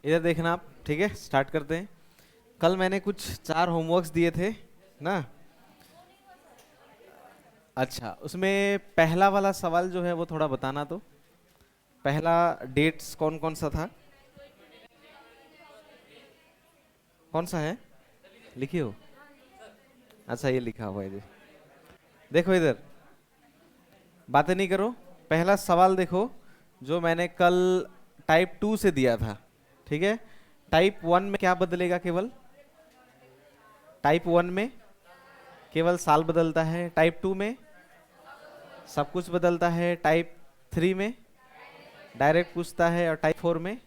इधर देखना आप, ठीक है। स्टार्ट करते हैं। कल मैंने कुछ 4 होमवर्क्स दिए थे ना। अच्छा, उसमें पहला वाला सवाल जो है वो थोड़ा बताना तो। पहला डेट्स कौन कौन सा था? कौन सा है? लिखी हो? अच्छा, ये लिखा हुआ है जी। देखो इधर, बातें नहीं करो। पहला सवाल देखो, जो मैंने कल टाइप 2 से दिया था, ठीक है। टाइप 1 में क्या बदलेगा? केवल टाइप 1 में केवल साल बदलता है। टाइप 2 में सब कुछ बदलता है। टाइप 3 में डायरेक्ट पूछता है। और टाइप 4 में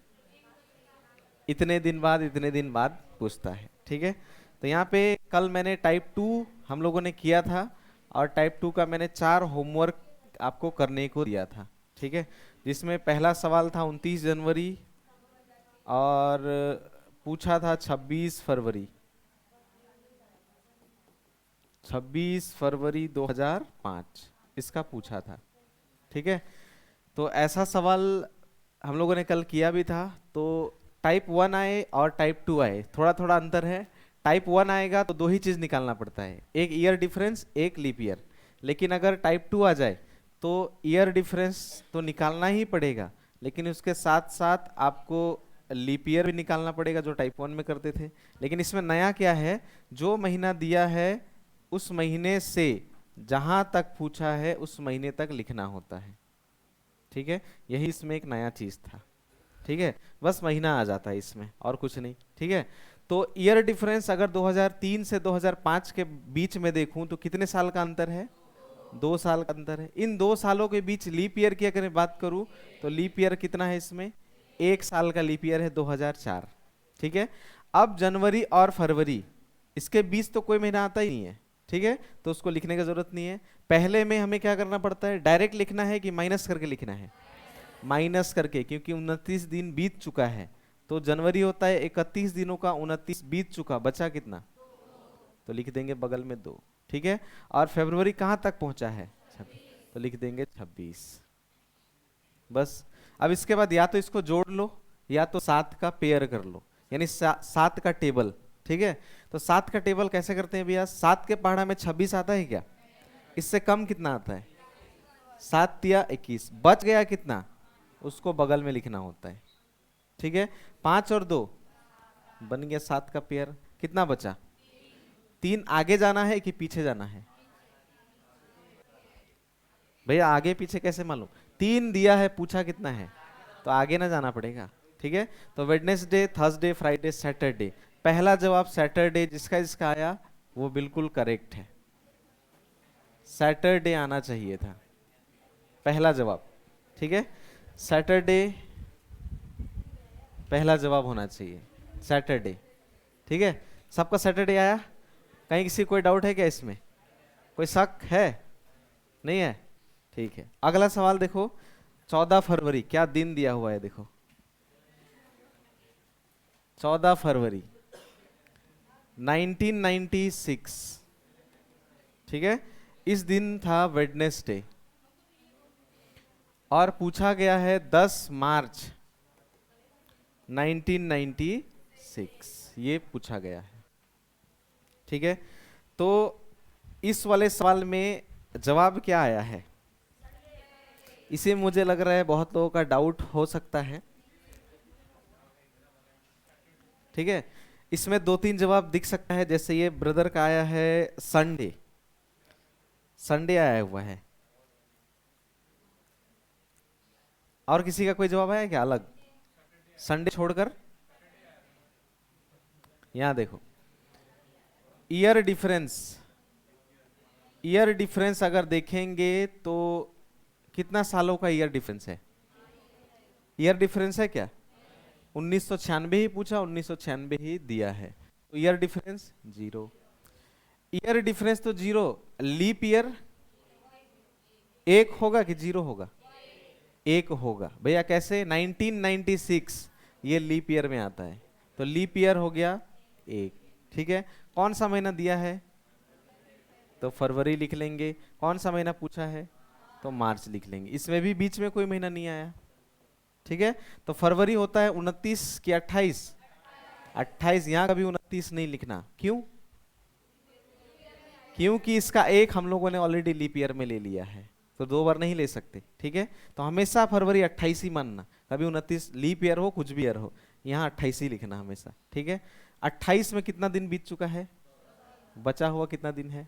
इतने दिन बाद इतने दिन बाद पूछता है, ठीक है। तो यहाँ पे कल मैंने टाइप 2 हम लोगों ने किया था, और टाइप 2 का मैंने 4 होमवर्क आपको करने को दिया था, ठीक है। जिसमें पहला सवाल था 29 जनवरी, और पूछा था 26 फरवरी। 26 फरवरी 2005 इसका पूछा था, ठीक है। तो ऐसा सवाल हम लोगों ने कल किया भी था। तो टाइप 1 आए और टाइप 2 आए, थोड़ा थोड़ा अंतर है। टाइप 1 आएगा तो दो ही चीज निकालना पड़ता है, एक ईयर डिफरेंस, एक लीप ईयर। लेकिन अगर टाइप 2 आ जाए तो ईयर डिफरेंस तो निकालना ही पड़ेगा, लेकिन उसके साथ साथ आपको लीप ईयर भी निकालना पड़ेगा, जो टाइप 1 में करते थे। लेकिन इसमें नया क्या है, जो महीना दिया है उस महीने से जहां तक पूछा है उस महीने तक लिखना होता है, ठीक है। यही इसमें एक नया चीज था, ठीक है। बस महीना आ जाता है इसमें, और कुछ नहीं, ठीक है। तो ईयर डिफरेंस अगर 2003 से 2005 के बीच में देखूं तो कितने साल का अंतर है? 2 साल का अंतर है। इन 2 सालों के बीच लीप ईयर की अगर मैं बात करूं तो लीप ईयर कितना है इसमें? 1 साल का लीप ईयर है, 2004, ठीक है। अब जनवरी और फरवरी, इसके बीच तो कोई महीना आता ही नहीं है, ठीक है। तो उसको लिखने की जरूरत नहीं है। पहले में हमें क्या करना पड़ता है, डायरेक्ट लिखना है कि माइनस करके लिखना है? माइनस करके, क्योंकि 29 दिन बीत चुका है। तो जनवरी होता है 31 दिनों का, 29 बीत चुका, बचा कितना? तो लिख देंगे बगल में 2, ठीक है। और फरवरी कहां तक पहुंचा है? 26, तो लिख देंगे 26, बस। अब इसके बाद या तो इसको जोड़ लो, या तो 7 का पेयर कर लो, यानी 7 का टेबल, ठीक है। तो 7 का टेबल कैसे करते हैं भैया? 7 के पहाड़ा में 26 आता है क्या? इससे कम कितना आता है? 7 या 21, बच गया कितना? उसको बगल में लिखना होता है, ठीक है। 5 और 2 बन गया 7 का पेयर। कितना बचा? 3 आगे जाना है कि पीछे जाना है? भैया आगे पीछे कैसे मालूम? 3 दिया है, पूछा कितना है, तो आगे ना जाना पड़ेगा, ठीक है। तो वेडनेसडे, थर्सडे, फ्राइडे, सैटरडे। पहला जवाब सैटरडे जिसका जिसका आया वो बिल्कुल करेक्ट है। सैटरडे आना चाहिए था पहला जवाब, ठीक है। सैटरडे पहला जवाब होना चाहिए, सैटरडे, ठीक है। सबका सैटरडे आया? कहीं किसी कोई डाउट है क्या इसमें? कोई शक है? नहीं है, ठीक है। अगला सवाल देखो, 14 फरवरी क्या दिन दिया हुआ है? देखो 14 फरवरी 1996, ठीक है। इस दिन था वेडनेसडे, और पूछा गया है 10 मार्च 1996, ये पूछा गया है, ठीक है। तो इस वाले सवाल में जवाब क्या आया है, इसे मुझे लग रहा है बहुत लोगों का डाउट हो सकता है, ठीक है। इसमें 2-3 जवाब दिख सकता है, जैसे ये ब्रदर का आया है संडे, संडे आया हुआ है। और किसी का कोई जवाब आया क्या अलग, संडे छोड़कर? यहां देखो, ईयर डिफरेंस, ईयर डिफरेंस अगर देखेंगे तो कितना सालों का ईयर डिफरेंस है? ईयर डिफरेंस है क्या? 1996 ही पूछा, 1996 ही दिया है, तो ईयर डिफरेंस 0। ईयर डिफरेंस तो 0, लीप ईयर 1 होगा कि 0 होगा? 1 होगा भैया। कैसे? 1996 ये लीप ईयर में आता है, तो लीप ईयर हो गया 1, ठीक है। कौन सा महीना दिया है? तो फरवरी लिख लेंगे। कौन सा महीना पूछा है? तो मार्च लिख लेंगे। इसमें भी बीच में कोई महीना नहीं आया, ठीक है, तो फरवरी होता है 29 कि 28? 28। यहाँ कभी 29 नहीं लिखना, क्यों? क्योंकि इसका एक हम लोगों ने ऑलरेडी लीप ईयर में ले लिया है, तो दो बार नहीं ले सकते। ठीक है, तो हमेशा फरवरी 28 ही मानना, कभी 29 लीप ईयर हो कुछ भी ईयर हो, यहाँ 28 ही लिखना हमेशा। ठीक है, 28 में कितना दिन बीत चुका है? बचा हुआ कितना दिन है?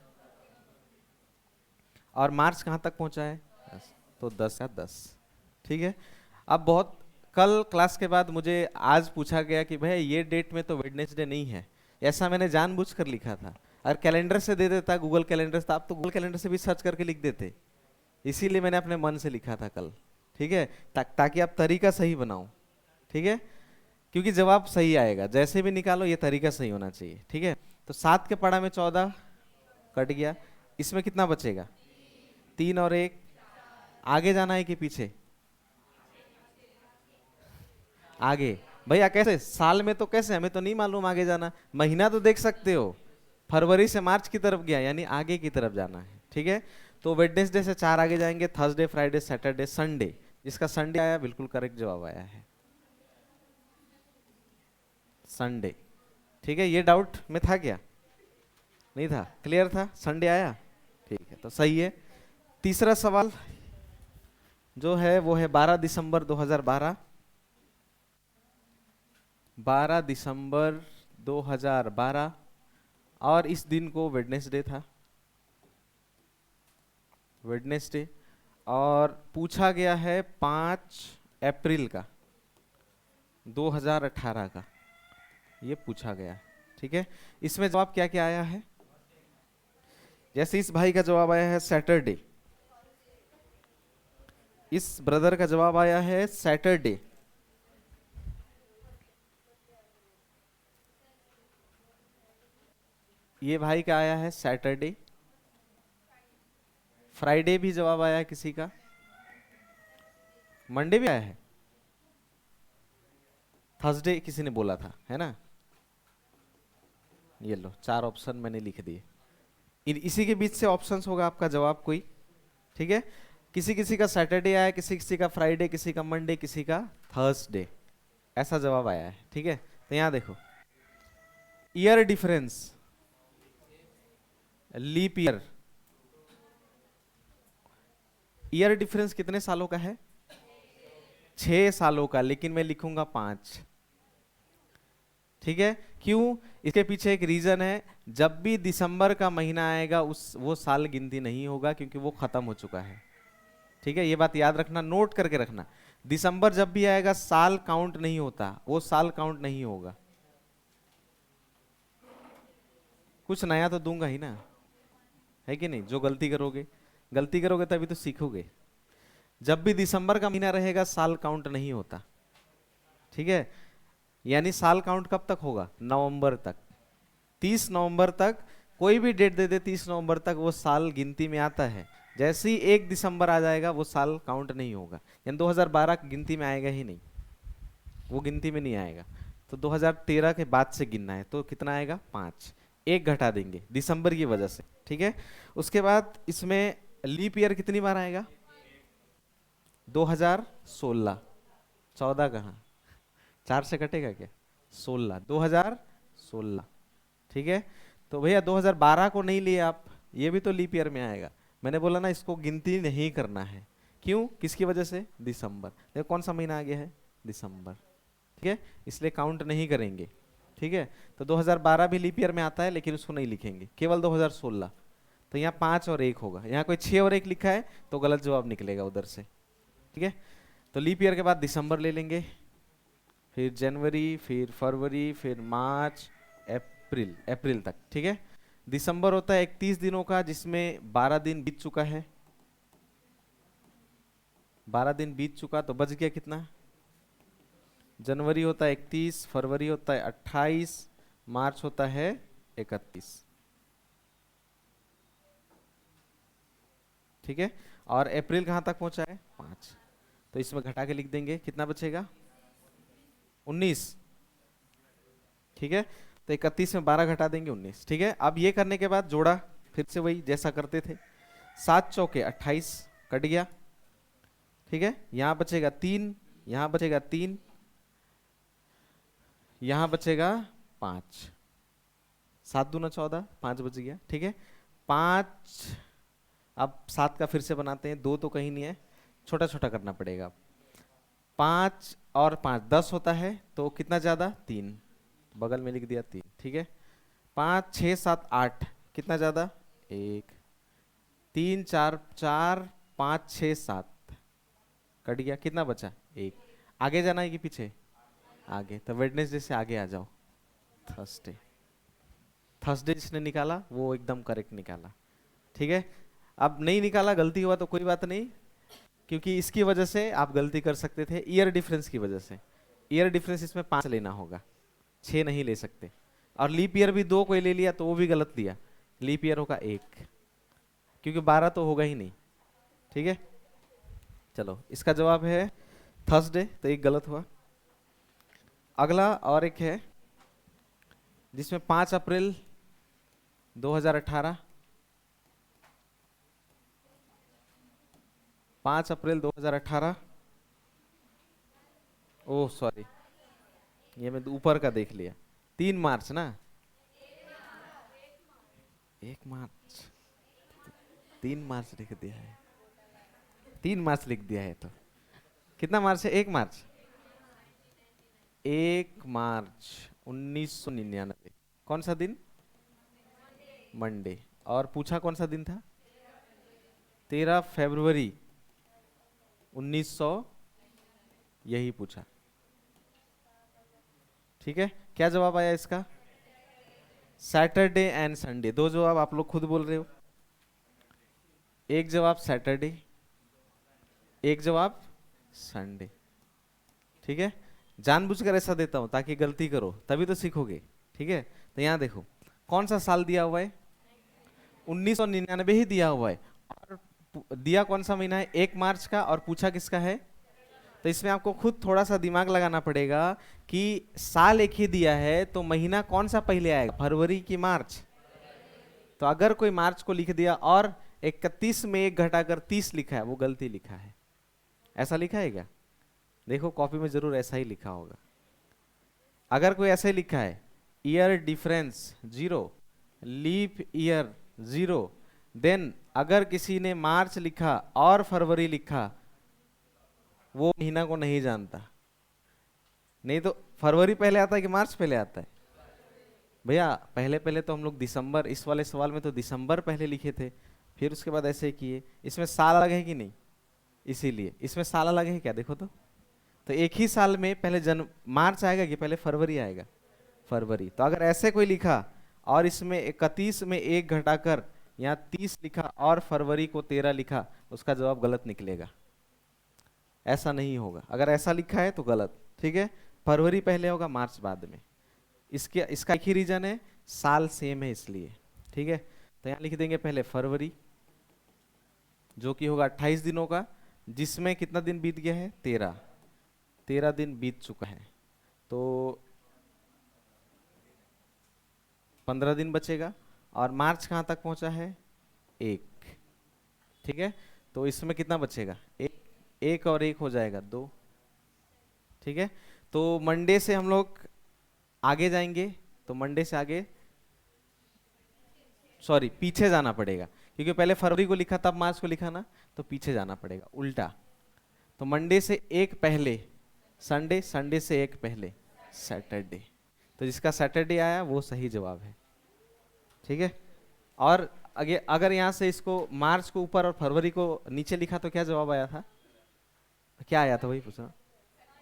और मार्च कहाँ तक पहुंचा है? 10। तो 10 का 10। ठीक है, अब बहुत कल क्लास के बाद मुझे आज पूछा गया कि भाई ये डेट में तो वेडनेसडे नहीं है, ऐसा मैंने जानबूझकर लिखा था। और कैलेंडर से दे देता, गूगल कैलेंडर से, आप तो गूगल कैलेंडर से भी सर्च करके लिख देते, इसीलिए मैंने अपने मन से लिखा था कल। ठीक है, ताकि आप तरीका सही बनाओ। ठीक है, क्योंकि जवाब सही आएगा, जैसे भी निकालो ये तरीका सही होना चाहिए। ठीक है, तो 7 के पढ़ा में 14 कट गया, इसमें कितना बचेगा? 3 और 1। आगे जाना है कि पीछे? आगे। भैया कैसे? साल में तो कैसे, हमें तो नहीं मालूम आगे जाना, महीना तो देख सकते हो, फरवरी से मार्च की तरफ गया, यानी आगे की तरफ जाना है। ठीक है, तो वेडनेसडे से 4 आगे जाएंगे, थर्सडे, फ्राइडे, सैटरडे, संडे। जिसका संडे आया बिल्कुल करेक्ट जवाब आया है, संडे। ठीक है, ये डाउट में था क्या? नहीं था, क्लियर था, संडे आया। ठीक है, तो सही है। तीसरा सवाल जो है वो है 12 दिसंबर 2012। 12 दिसंबर 2012, और इस दिन को वेडनेसडे था, वेडनेसडे। और पूछा गया है 5 अप्रैल का 2018 का, ये पूछा गया। ठीक है, इसमें जवाब क्या क्या आया है? जैसे इस भाई का जवाब आया है सैटरडे, इस ब्रदर का जवाब आया है सैटरडे, ये भाई का आया है सैटरडे, फ्राइडे भी जवाब आया है किसी का, मंडे भी आया है, थर्सडे किसी ने बोला था, है ना? ये लो 4 ऑप्शन मैंने लिख दिए, इसी के बीच से ऑप्शंस होगा आपका जवाब कोई। ठीक है, किसी किसी का सैटरडे आया, किसी किसी का फ्राइडे, किसी का मंडे, किसी का थर्सडे, ऐसा जवाब आया है। ठीक है, तो यहां देखो, year difference, leap year, year difference कितने सालों का है? 6 सालों का, लेकिन मैं लिखूंगा 5। ठीक है, क्यों? इसके पीछे एक रीजन है, जब भी दिसंबर का महीना आएगा वो साल गिनती नहीं होगा, क्योंकि वो खत्म हो चुका है। ठीक है, ये बात याद रखना, नोट करके रखना, दिसंबर जब भी आएगा साल काउंट नहीं होता, वो साल काउंट नहीं होगा। कुछ नया तो दूंगा ही ना, है कि नहीं? जो गलती करोगे तभी तो सीखोगे। जब भी दिसंबर का महीना रहेगा साल काउंट नहीं होता। ठीक है, यानी साल काउंट कब तक होगा? नवंबर तक, 30 नवंबर तक, कोई भी डेट दे दे 30 नवंबर तक वो साल गिनती में आता है। जैसे ही 1 दिसंबर आ जाएगा वो साल काउंट नहीं होगा, यानी 2012 गिनती में आएगा ही नहीं, वो गिनती में नहीं आएगा। तो 2013 के बाद से गिनना है, तो कितना आएगा? 5, 1 घटा देंगे दिसंबर की वजह से। ठीक है, उसके बाद इसमें लीप ईयर कितनी बार आएगा? 2016, 14 कहाँ, 4 से कटेगा क्या? 16, 2016। ठीक है, तो भैया 2012 को नहीं लिए आप, ये भी तो लीप ईयर में आएगा। मैंने बोला ना इसको गिनती नहीं करना है, क्यों? किसकी वजह से? दिसंबर। देखो कौन सा महीना आ गया है? दिसंबर। ठीक है, इसलिए काउंट नहीं करेंगे। ठीक है, तो 2012 भी लीप ईयर में आता है, लेकिन उसको नहीं लिखेंगे, केवल 2016। तो यहाँ 5 और 1 होगा, यहाँ कोई 6 और 1 लिखा है तो गलत जवाब निकलेगा उधर से। ठीक है, तो लीप ईयर के बाद दिसंबर ले लेंगे, फिर जनवरी, फिर फरवरी, फिर मार्च, अप्रैल, अप्रैल तक। ठीक है, दिसंबर होता है 31 दिनों का, जिसमें 12 दिन बीत चुका है, 12 दिन बीत चुका, तो बच गया कितना? जनवरी होता है 31, फरवरी होता है 28, मार्च होता है 31। ठीक है, और अप्रैल कहां तक पहुंचा है? 5, तो इसमें घटा के लिख देंगे, कितना बचेगा? 19। ठीक है, तो 31 में 12 घटा देंगे, 19। ठीक है, अब ये करने के बाद जोड़ा, फिर से वही जैसा करते थे, 7 चौके 28 कट गया। ठीक है, यहाँ बचेगा 3, यहाँ बचेगा 3, यहाँ बचेगा 5, 7 दूना 14, 5 बच गया, ठीक है। 5, अब 7 का फिर से बनाते हैं, 2 तो कहीं नहीं है, छोटा छोटा करना पड़ेगा। 5 और 5 10 होता है, तो कितना ज्यादा 3, बगल में लिख दिया 3, ठीक है। 5 6 7 8 कितना ज्यादा 1, 3 4 4 5 6 7 कट गया, कितना बचा 1। आगे जाना है कि पीछे, आगे, तो वेडनेसडे से आगे आ जाओ, थर्सडे। थर्सडे जिसने निकाला वो एकदम करेक्ट निकाला, ठीक है। अब नहीं निकाला, गलती हुआ तो कोई बात नहीं, क्योंकि इसकी वजह से आप गलती कर सकते थे, ईयर डिफरेंस की वजह से। ईयर डिफरेंस इसमें 5 लेना होगा, 6 नहीं ले सकते। और लीप ईयर भी 2 कोई ले लिया तो वो भी गलत दिया, लीप ईयर होगा 1, क्योंकि 12 तो होगा ही नहीं, ठीक है। चलो, इसका जवाब है थर्सडे, तो एक गलत हुआ। अगला और एक है जिसमें 5 अप्रैल 2018, 5 अप्रैल 2018, ओह सॉरी, ये मैं ऊपर का देख लिया, 3 मार्च ना, 1 मार्च, 3 मार्च लिख दिया है, 3 मार्च लिख दिया है, तो कितना मार्च है, 1 मार्च, 1 मार्च 1999, कौन सा दिन, मंडे। और पूछा कौन सा दिन था, 13 फरवरी 1900, यही पूछा, ठीक है। क्या जवाब आया इसका, सैटरडे एंड संडे। 2 जवाब आप लोग खुद बोल रहे हो, एक जवाब सैटरडे, एक जवाब संडे, ठीक है। जानबूझकर ऐसा देता हूं ताकि गलती करो, तभी तो सीखोगे, ठीक है। तो यहां देखो कौन सा साल दिया हुआ है, 1999 ही दिया हुआ है, और दिया कौन सा महीना है, 1 मार्च का, और पूछा किसका है। तो इसमें आपको खुद थोड़ा सा दिमाग लगाना पड़ेगा कि साल एक ही दिया है, तो महीना कौन सा पहले आएगा, फरवरी की मार्च। तो अगर कोई मार्च को लिख दिया और 31 में 1 घटाकर 30 लिखा है, वो गलती लिखा है। ऐसा लिखा है क्या, देखो कॉपी में जरूर ऐसा ही लिखा होगा। अगर कोई ऐसे लिखा है, year difference 0, leap year 0, then अगर किसी ने मार्च लिखा और फरवरी लिखा, वो महीना को नहीं जानता। नहीं तो फरवरी पहले आता है कि मार्च पहले आता है, भैया पहले पहले तो हम लोग दिसंबर, इस वाले सवाल में तो दिसंबर पहले लिखे थे, फिर उसके बाद ऐसे किए। इसमें साल अलग है कि नहीं, इसीलिए इसमें साल अलग है क्या, देखो तो एक ही साल में पहले मार्च आएगा कि पहले फरवरी आएगा, फरवरी। तो अगर ऐसे कोई लिखा और इसमें 31 में 1 घटाकर यहाँ 30 लिखा और फरवरी को 13 लिखा, उसका जवाब गलत निकलेगा, ऐसा नहीं होगा। अगर ऐसा लिखा है तो गलत, ठीक है। फरवरी पहले होगा, मार्च बाद में। इसका एक ही रीजन है, साल सेम है इसलिए, ठीक है। तो यहाँ लिख देंगे पहले फरवरी, जो कि होगा 28 दिनों का, जिसमें कितना दिन बीत गया है, 13 दिन बीत चुका है, तो 15 दिन बचेगा। और मार्च कहाँ तक पहुंचा है, 1, ठीक है। तो इसमें कितना बचेगा, 1 और 1 हो जाएगा 2, ठीक है। तो मंडे से हम लोग आगे जाएंगे, तो मंडे से आगे, सॉरी पीछे जाना पड़ेगा, क्योंकि पहले फरवरी को लिखा तब मार्च को लिखा ना, तो पीछे जाना पड़ेगा उल्टा। तो मंडे से 1 पहले संडे, संडे से 1 पहले सैटरडे। तो जिसका सैटरडे आया वो सही जवाब है, ठीक है। और अगर यहाँ से इसको मार्च को ऊपर और फरवरी को नीचे लिखा तो क्या जवाब आया था, क्या आया था वही पूछा,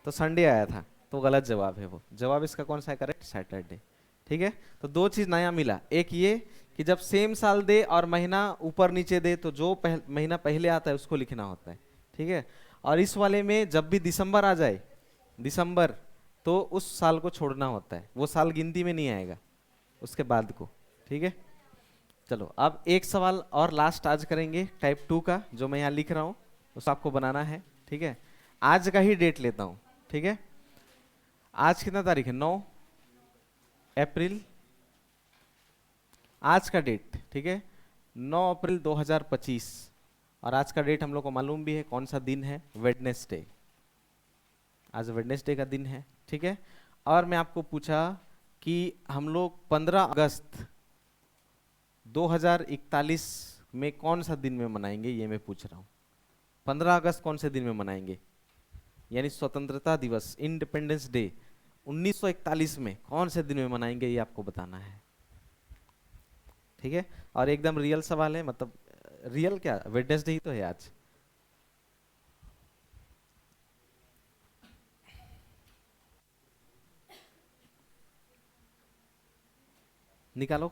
तो संडे आया था, तो गलत जवाब है वो। जवाब इसका कौन सा है करेक्ट, सैटरडे, ठीक है। तो 2 चीज नया मिला, एक ये कि जब सेम साल दे और महीना ऊपर नीचे दे तो जो महीना पहले आता है उसको लिखना होता है, ठीक है। और इस वाले में जब भी दिसंबर आ जाए, दिसंबर, तो उस साल को छोड़ना होता है, वो साल गिनती में नहीं आएगा उसके बाद को, ठीक है। चलो अब एक सवाल और लास्ट आज करेंगे टाइप 2 का, जो मैं यहाँ लिख रहा हूँ उसको आपको बनाना है, ठीक है। आज का ही डेट लेता हूँ, ठीक है। आज कितना तारीख है, 9 अप्रैल, आज का डेट, ठीक है, 9 अप्रैल 2025। और आज का डेट हम लोग को मालूम भी है कौन सा दिन है, वेडनेसडे। आज वेडनेसडे का दिन है, ठीक है। और मैं आपको पूछा कि हम लोग 15 अगस्त 2041 में कौन सा दिन में मनाएंगे, ये मैं पूछ रहा हूँ। 15 अगस्त कौन से दिन में मनाएंगे, यानी स्वतंत्रता दिवस, इंडिपेंडेंस डे 1941 में कौन से दिन में मनाएंगे, ये आपको बताना है, ठीक है। और एकदम रियल सवाल है, मतलब रियल क्या, वेडनेसडे ही तो है आज। निकालो।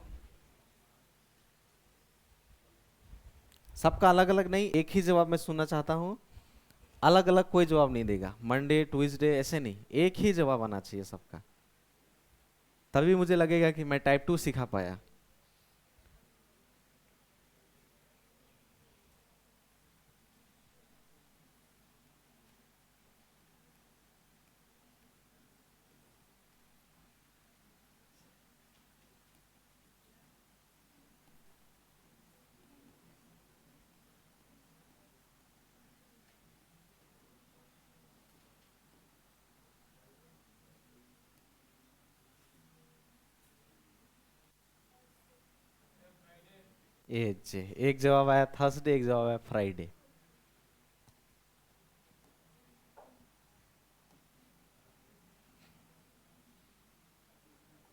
सबका अलग अलग नहीं, एक ही जवाब मैं सुनना चाहता हूँ। अलग अलग कोई जवाब नहीं देगा, मंडे ट्यूसडे ऐसे नहीं, एक ही जवाब आना चाहिए सबका, तभी मुझे लगेगा कि मैं टाइप 2 सिखा पाया। एक जवाब आया थर्सडे, एक जवाब आया फ्राइडे।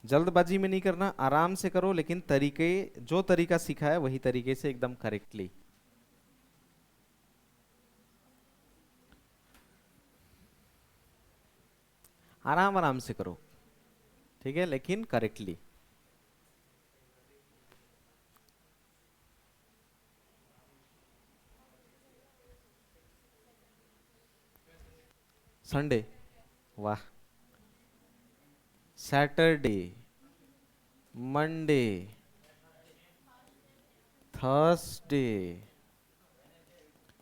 जल्दबाजी में नहीं करना, आराम से करो, लेकिन तरीके, जो तरीका सीखा है वही तरीके से एकदम करेक्टली। आराम आराम से करो, ठीक है, लेकिन करेक्टली। संडे, वाह। सैटरडे, मंडे, थर्सडे,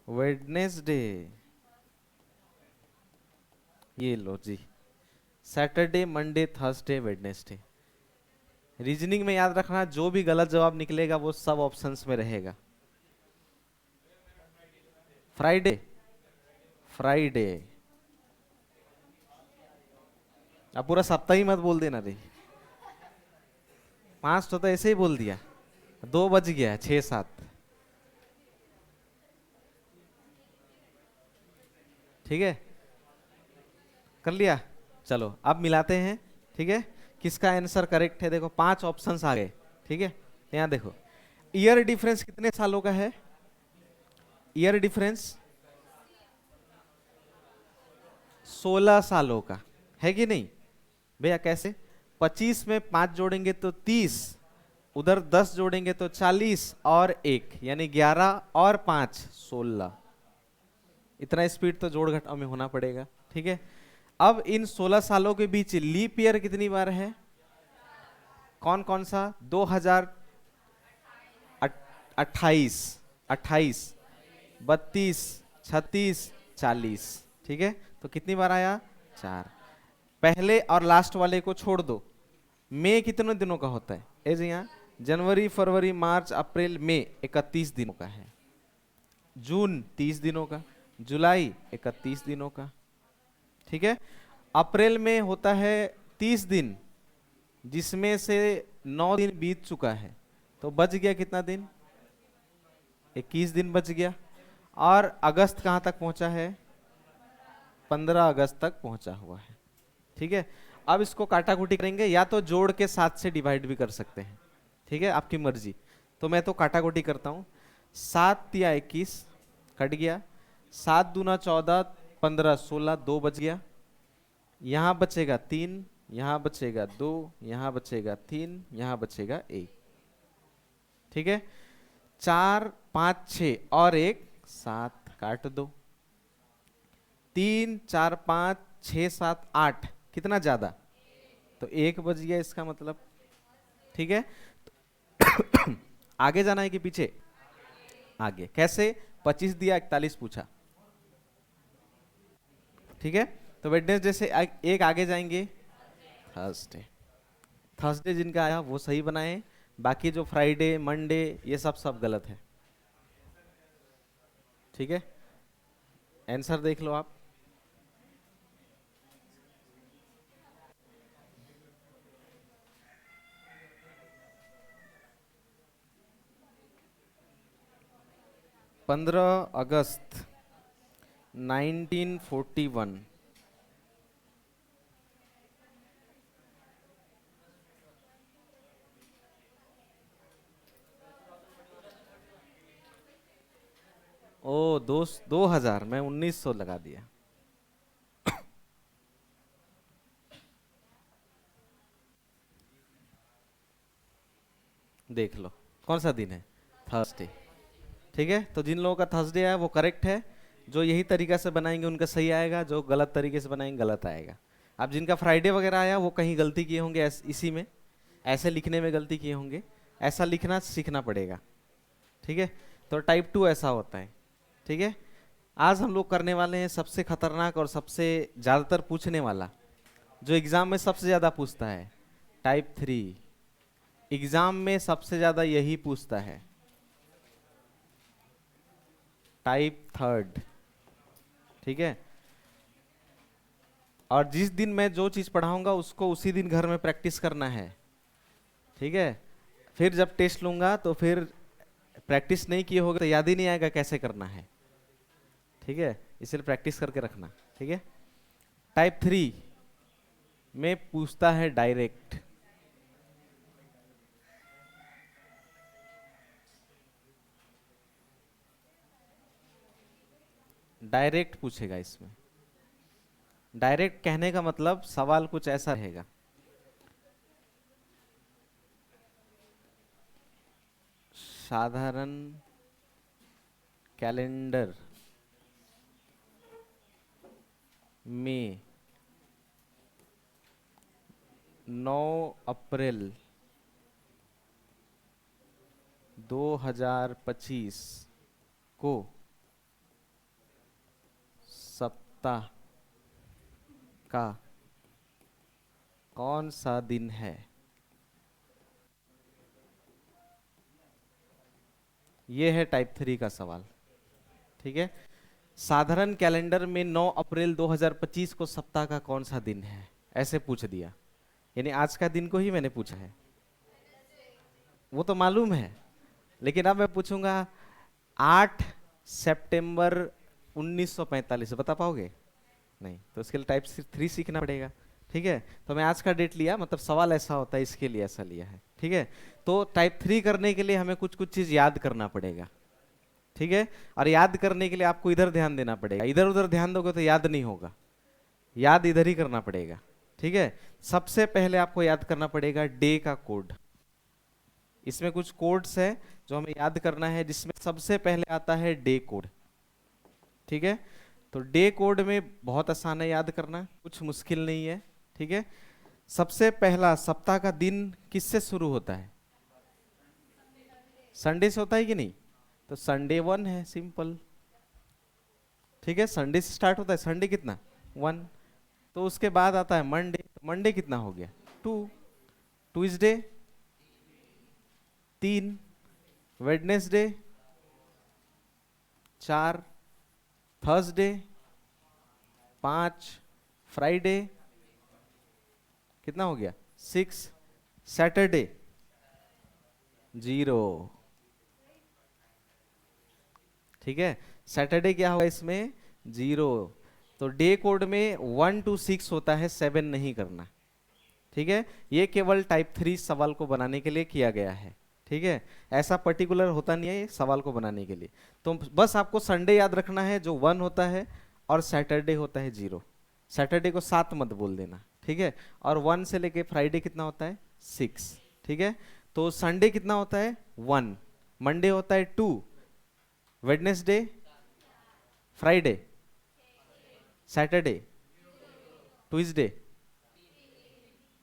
वेडनेसडे, ये लो जी, Saturday Monday Thursday Wednesday. Reasoning में याद रखना, जो भी गलत जवाब निकलेगा वो सब ऑप्शंस में रहेगा। फ्राइडे, फ्राइडे, अब पूरा सप्ताह ही मत बोल देना रे, 5 तो ऐसे ही बोल दिया, 2 बज गया, 6 7, ठीक है, कर लिया। चलो अब मिलाते हैं, ठीक है, किसका आंसर करेक्ट है। देखो 5 ऑप्शंस आ गए, ठीक है। यहाँ देखो, ईयर डिफरेंस कितने सालों का है, ईयर डिफरेंस 16 सालों का है कि नहीं भैया, कैसे, 25 में 5 जोड़ेंगे तो 30, उधर 10 जोड़ेंगे तो 40 और 1 यानी 11 और 5 16। इतना स्पीड तो जोड़ घटाव में होना पड़ेगा, ठीक है। अब इन 16 सालों के बीच लीप ईयर कितनी बार है, कौन कौन सा, 2028, 28, 32, 36, 40, ठीक है। तो कितनी बार आया, 4। पहले और लास्ट वाले को छोड़ दो। मई कितने दिनों का होता है, ऐसे यहाँ जनवरी फरवरी मार्च अप्रैल मई 31 दिनों का है, जून 30 दिनों का, जुलाई 31 दिनों का, ठीक है। अप्रैल में होता है 30 दिन, जिसमें से 9 दिन बीत चुका है, तो बच गया कितना दिन, 21 दिन बच गया। और अगस्त कहाँ तक पहुंचा है, 15 अगस्त तक पहुंचा हुआ है, ठीक है। अब इसको काटाकुटी करेंगे, या तो जोड़ के 7 से डिवाइड भी कर सकते हैं, ठीक है, आपकी मर्जी। तो मैं तो काटाकुटी करता हूँ, 7 या 21 कट गया, 7 दूना 14, 15 16, 2 बच गया, यहाँ बचेगा 3, यहाँ बचेगा 2, यहाँ बचेगा 3, यहाँ बचेगा 1, ठीक है। 4 5 6 और 1 7 काट दो, 3 4 5 6 7 8, कितना ज्यादा, तो 1 बच गया इसका मतलब, ठीक है। आगे जाना है कि पीछे, आगे कैसे, 25 दिया 41 पूछा, ठीक है। तो वेडनेसडे से एक आगे जाएंगे, थर्सडे, थर्सडे जिनका आया वो सही बनाए, बाकी जो फ्राइडे मंडे ये सब गलत है, ठीक है। आंसर देख लो आप, 15 अगस्त 1941। ओ 2000, मैं 1900 लगा दिया। देख लो कौन सा दिन है, थर्सडे। ठीक है, तो जिन लोगों का थर्सडे है वो करेक्ट है, जो यही तरीका से बनाएंगे उनका सही आएगा, जो गलत तरीके से बनाएंगे गलत आएगा। अब जिनका फ्राइडे वगैरह आया वो कहीं गलती किए होंगे, इसी में ऐसे लिखने में गलती किए होंगे, ऐसा लिखना सीखना पड़ेगा। ठीक है, तो टाइप 2 ऐसा होता है। ठीक है, आज हम लोग करने वाले हैं सबसे खतरनाक और सबसे ज़्यादातर पूछने वाला, जो एग्ज़ाम में सबसे ज़्यादा पूछता है, टाइप 3। एग्ज़ाम में सबसे ज़्यादा यही पूछता है, टाइप 3। ठीक है, और जिस दिन मैं जो चीज़ पढ़ाऊंगा उसको उसी दिन घर में प्रैक्टिस करना है। ठीक है, फिर जब टेस्ट लूंगा तो फिर प्रैक्टिस नहीं किए होगे तो याद ही नहीं आएगा कैसे करना है। ठीक है, इसलिए प्रैक्टिस करके रखना। ठीक है, टाइप 3 में पूछता है डायरेक्ट। डायरेक्ट पूछेगा इसमें। डायरेक्ट कहने का मतलब सवाल कुछ ऐसा रहेगा, साधारण कैलेंडर में 9 अप्रैल 2025 को सप्ताह का कौन सा दिन है। ये है टाइप 3 का सवाल। ठीक है, साधारण कैलेंडर में 9 अप्रैल 2025 को सप्ताह का कौन सा दिन है, ऐसे पूछ दिया, यानी आज का दिन को ही मैंने पूछा है। वो तो मालूम है, लेकिन अब मैं पूछूंगा 8 सितंबर 1945, बता पाओगे? नहीं, तो इसके लिए टाइप 3 सीखना पड़ेगा। ठीक है, तो मैं आज का डेट लिया, मतलब सवाल ऐसा होता है इसके लिए ऐसा लिया है। ठीक है, तो टाइप 3 करने के लिए हमें कुछ कुछ चीज याद करना पड़ेगा। ठीक है, और याद करने के लिए आपको इधर ध्यान देना पड़ेगा, इधर उधर ध्यान दोगे तो याद नहीं होगा, याद इधर ही करना पड़ेगा। ठीक है, सबसे पहले आपको याद करना पड़ेगा डे का कोड। इसमें कुछ कोड्स है जो हमें याद करना है, जिसमें सबसे पहले आता है डे कोड। ठीक है, तो डे कोड में बहुत आसान है याद करना, कुछ मुश्किल नहीं है। ठीक है, सबसे पहला सप्ताह का दिन किससे शुरू होता है? संडे से होता है कि नहीं? तो संडे 1 है, सिंपल। ठीक है, संडे से स्टार्ट होता है, संडे कितना 1। तो उसके बाद आता है मंडे, तो मंडे कितना हो गया 2। ट्यूसडे 3, वेडनेसडे 4, थर्सडे 5, फ्राइडे कितना हो गया 6, सैटरडे 0। ठीक है, सैटरडे क्या होगा इसमें 0। तो डे कोड में 1 to 6 होता है, 7 नहीं करना। ठीक है, ये केवल टाइप 3 सवाल को बनाने के लिए किया गया है। ठीक है, ऐसा पर्टिकुलर होता नहीं है ये सवाल को बनाने के लिए। तो बस आपको संडे याद रखना है जो 1 होता है, और सैटरडे होता है 0। सैटरडे को 7 मत बोल देना। ठीक है, और 1 से लेके फ्राइडे कितना होता है 6। ठीक है, तो संडे कितना होता है 1, मंडे होता है 2, Wednesday, Friday, Saturday, Tuesday,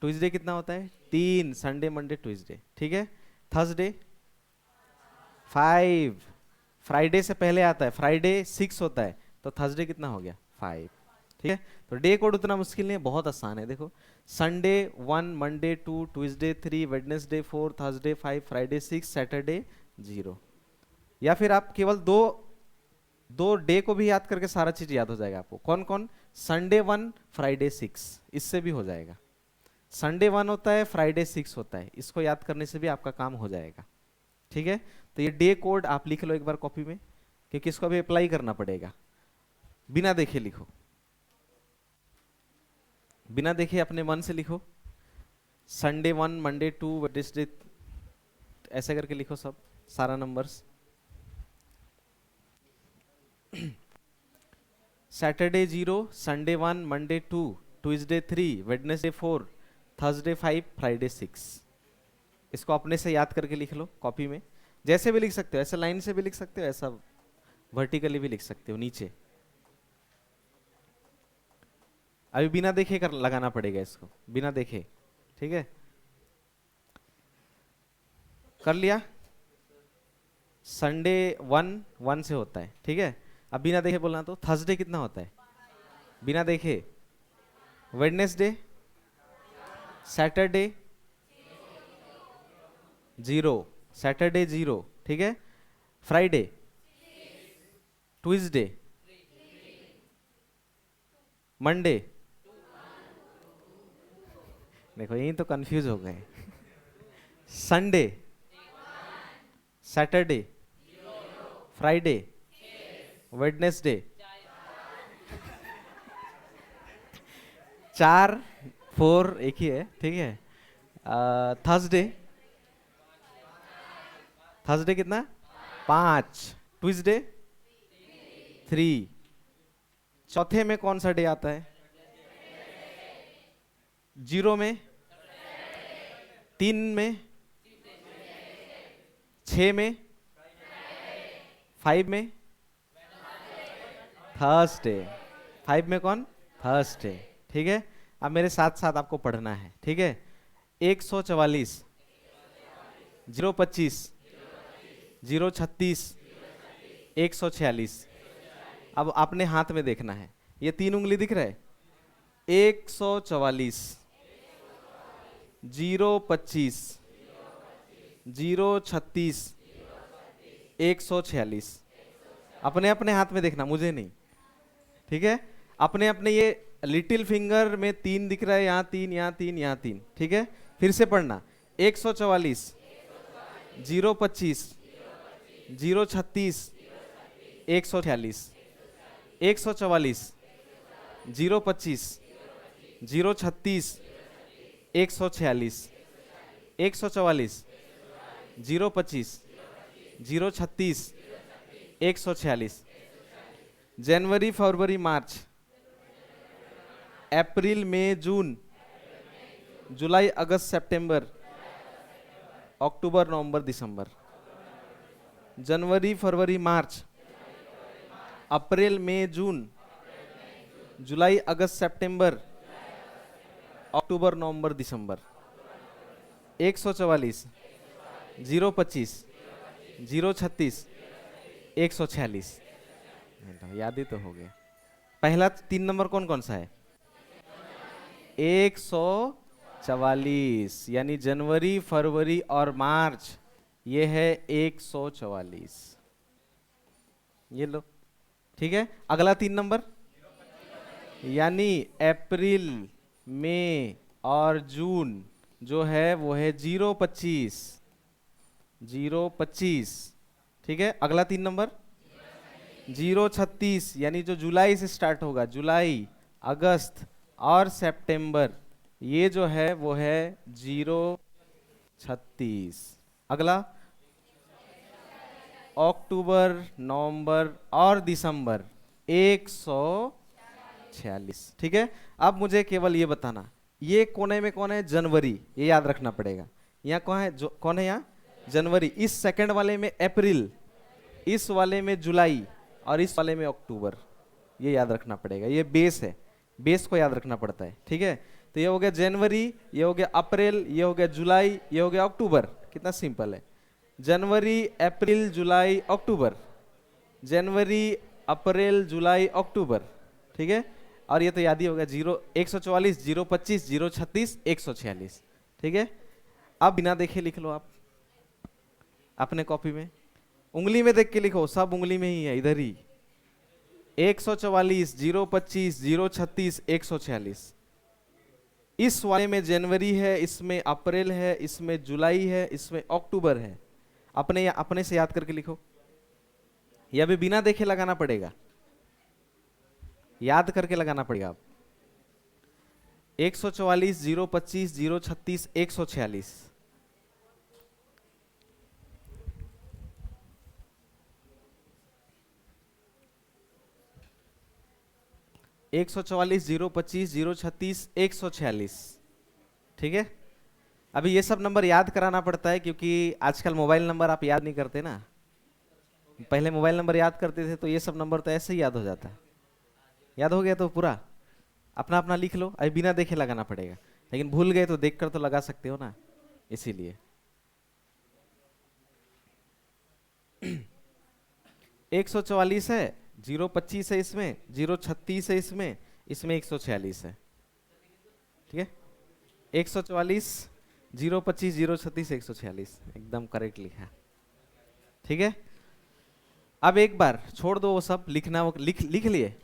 Tuesday कितना होता है 3, संडे मंडे ट्यूसडे। ठीक है, थर्सडे 5, फ्राइडे से पहले आता है, फ्राइडे 6 होता है, तो थर्सडे कितना हो गया 5। ठीक है, तो डे कोड उतना मुश्किल नहीं है, बहुत आसान है। देखो, Sunday 1, Monday 2, Tuesday 3, Wednesday 4, Thursday 5, Friday 6, Saturday 0। या फिर आप केवल दो दो डे को भी याद करके सारा चीज याद हो जाएगा आपको। कौन कौन? संडे 1, फ्राइडे 6, इससे भी हो जाएगा। संडे 1 होता है, फ्राइडे 6 होता है, इसको याद करने से भी आपका काम हो जाएगा। ठीक है, तो ये डे कोड आप लिख लो एक बार कॉपी में, क्योंकि इसको अभी अप्लाई करना पड़ेगा। बिना देखे लिखो, बिना देखे अपने मन से लिखो। संडे 1, मंडे 2, वेडनेसडे, ऐसे करके लिखो सब सारा numbers. Saturday 0, Sunday 1, Monday 2, Tuesday 3, Wednesday 4, Thursday 5, Friday 6। इसको अपने से याद करके लिख लो कॉपी में। जैसे भी लिख सकते हो, ऐसे लाइन से भी लिख सकते हो, ऐसा वर्टिकली भी लिख सकते हो नीचे। अभी बिना देखे कर लगाना पड़ेगा इसको, बिना देखे। ठीक है, कर लिया। संडे 1 से होता है, ठीक है। अब बिना देखे बोलना तो थर्सडे कितना होता है बिना देखे? वेडनेसडे, सैटरडे 0, सैटरडे 0, ठीक है। फ्राइडे, ट्यूसडे, मंडे, देखो यही तो कंफ्यूज हो गए। संडे, सैटरडे, फ्राइडे, वेडनेसडे, 4, 4 एक ही है, ठीक है। थर्सडे, थर्सडे कितना? 5, ट्यूसडे 3। चौथे में कौन सा डे आता है? 0 में, 3 में, 6 में, 5 में, थर्सडे। 5 में कौन? थर्सडे, ठीक है। अब मेरे साथ साथ आपको पढ़ना है, ठीक है। 144, 025, 036, 146। अब आपने हाथ में देखना है, ये 3 उंगली दिख रहा है। 144, 025, 036, 146। अपने अपने हाथ में देखना, मुझे नहीं, ठीक है। अपने अपने ये लिटिल फिंगर में 3 दिख रहा है, यहाँ 3, यहाँ 3, यहाँ 3, ठीक है। फिर से पढ़ना। 144, 025, 036, 146, 144, 025, 036, 146, 144, 025, 036, 146। जनवरी, फरवरी, मार्च, अप्रैल, मई, जून, जुलाई, अगस्त, सितंबर, अक्टूबर, नवंबर, दिसंबर। जनवरी, फरवरी, मार्च, अप्रैल, मई, जून, जुलाई, अगस्त, सितंबर, अक्टूबर, नवंबर, दिसंबर। 144, 025, 036, 146। याद ही तो हो गया। पहला 3 नंबर कौन कौन सा है? 144, यानी जनवरी, फरवरी और मार्च, ये है 144। ये लो, ठीक है। अगला 3 नंबर, यानी अप्रैल, मई और जून जो है वो है 025, 025, ठीक है। अगला 3 नंबर 036, यानी जो जुलाई से स्टार्ट होगा, जुलाई, अगस्त और सितंबर, ये जो है वो है 036। अगला अक्टूबर, नवंबर और दिसंबर 146, ठीक है। अब मुझे केवल ये बताना, ये कोने में कौन है? जनवरी, ये याद रखना पड़ेगा। यहाँ कौन है? कौन है यहाँ? जनवरी। इस सेकंड वाले में अप्रैल, इस वाले में जुलाई और इस वाले में अक्टूबर, ये याद रखना पड़ेगा। ये बेस है, बेस को याद रखना पड़ता है, ठीक है। तो ये हो गया जनवरी, ये हो गया अप्रैल, ये हो गया जुलाई, ये हो गया अक्टूबर। कितना सिंपल है। जनवरी, अप्रैल, जुलाई, अक्टूबर, जनवरी, अप्रैल, जुलाई, अक्टूबर, ठीक है। और ये तो याद ही होगा, 144, 025, 036, 146, ठीक है। अब बिना देखे लिख लो आप अपने कॉपी में, उंगली में देख के लिखो, सब उंगली में ही है इधर ही। 144, 025, 036, 146। इस वाले में जनवरी है, इसमें अप्रैल है, इसमें जुलाई है, इसमें अक्टूबर है। अपने से याद करके लिखो। या भी बिना देखे लगाना पड़ेगा, याद करके लगाना पड़ेगा आप। 144, 025, 036, 146। 144, 025, 036, 146। ठीक है। अभी ये सब नंबर याद कराना पड़ता है क्योंकि आजकल मोबाइल नंबर आप याद नहीं करते ना। पहले मोबाइल नंबर याद करते थे तो ये सब नंबर तो ऐसे ही याद हो जाता है। याद हो गया तो पूरा अपना अपना लिख लो, अभी बिना देखे लगाना पड़ेगा, लेकिन भूल गए तो देखकर तो लगा सकते हो ना, इसीलिए। 144 है, 025 है इसमें, 036 है इसमें, इसमें 146 है। ठीक है। 144, 025, 036, 146 एकदम करेक्ट लिखा। ठीक है। अब एक बार छोड़ दो वो सब लिखना, वो लिख लिए।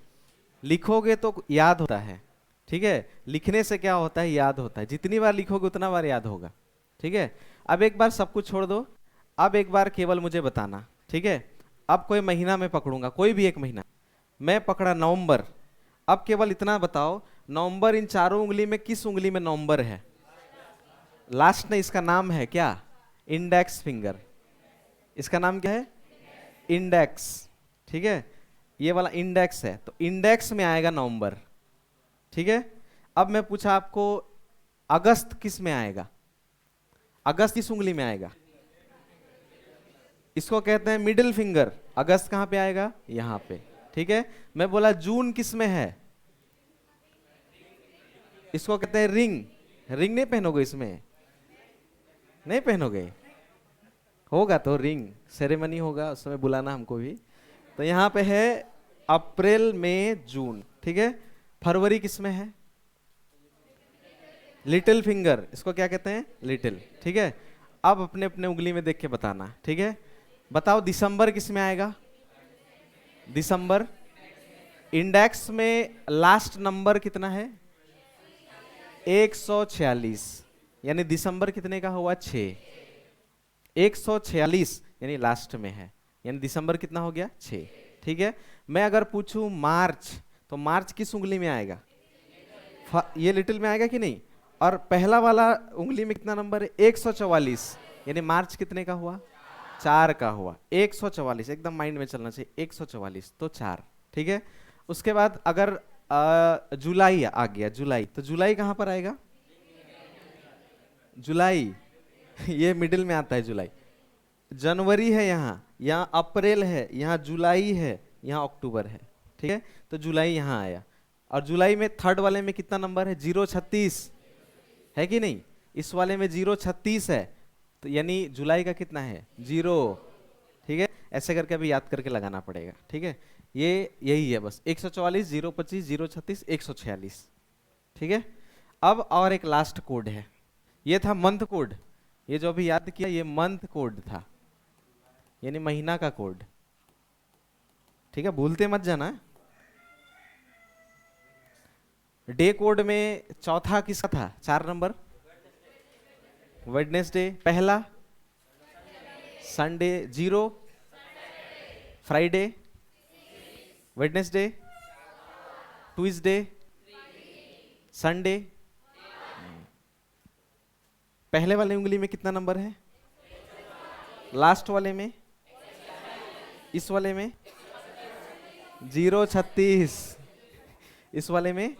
लिखोगे तो याद होता है। ठीक है। लिखने से क्या होता है, याद होता है, जितनी बार लिखोगे उतना बार याद होगा। ठीक है। अब एक बार सब कुछ छोड़ दो, अब एक बार केवल मुझे बताना। ठीक है। अब कोई महीना मैं पकड़ूंगा, कोई भी एक महीना। मैं पकड़ा नवंबर। अब केवल इतना बताओ, नवंबर इन चारों उंगली में किस उंगली में नवंबर है? लास्ट में इसका नाम है क्या? Index finger. इसका नाम क्या है? इंडेक्स। ठीक है। ये वाला इंडेक्स है, तो इंडेक्स में आएगा नवंबर। ठीक है। अब मैं पूछा आपको, अगस्त किस में आएगा? अगस्त किस उंगली में आएगा? इसको कहते हैं मिडिल फिंगर। अगस्त कहां पे आएगा? यहां पे। ठीक है। मैं बोला जून किस में है? इसको कहते हैं रिंग। रिंग नहीं पहनोगे इसमें? नहीं पहनोगे? होगा तो रिंग सेरेमनी होगा, उस समय बुलाना हमको भी। तो यहाँ पे है अप्रैल मई जून। ठीक है। फरवरी किस में है? Little finger. इसको क्या कहते हैं? लिटिल। ठीक है। अब अपने अपने उंगली में देख के बताना। ठीक है। बताओ दिसंबर किस में आएगा? दिसंबर। इंडेक्स में लास्ट नंबर कितना है? 146। यानी दिसंबर कितने का हुआ? 6। 146 यानी लास्ट में है, यानी दिसंबर कितना हो गया? 6। ठीक है। मैं अगर पूछूं मार्च, तो मार्च किस उंगली में आएगा? ये लिटिल में आएगा कि नहीं? और पहला वाला उंगली में कितना नंबर है? 144। यानी मार्च कितने का हुआ? 4 का हुआ। 144 एकदम माइंड में चलना चाहिए। 144 तो 4। ठीक है। उसके बाद अगर जुलाई आ गया, जुलाई, तो जुलाई कहां पर आएगा? जुलाई ये मिडिल में आता है जुलाई। जनवरी है यहाँ, यहाँ अप्रैल है, यहाँ जुलाई है, यहाँ अक्टूबर है। ठीक है। तो जुलाई यहाँ आया। और जुलाई में थर्ड वाले में कितना नंबर है? 036 है कि नहीं? इस वाले में 036 है, तो यानी जुलाई का कितना है? 0। ठीक है। ऐसे करके अभी याद करके लगाना पड़ेगा। ठीक है। ये यही है बस, 144, 025, 036, 146। ठीक है। अब और एक लास्ट कोड है, ये था मंथ कोड। ये जो अभी याद किया, ये मंथ कोड था, यानी महीना का कोड। ठीक है। भूलते मत जाना। डे कोड में चौथा किसका था? 4 नंबर। वेडनेसडे। पहला Sunday. 0 Friday. Wednesday, Tuesday, Sunday. पहले वाले उंगली में कितना नंबर है? लास्ट वाले में? इस वाले में 036, इस वाले में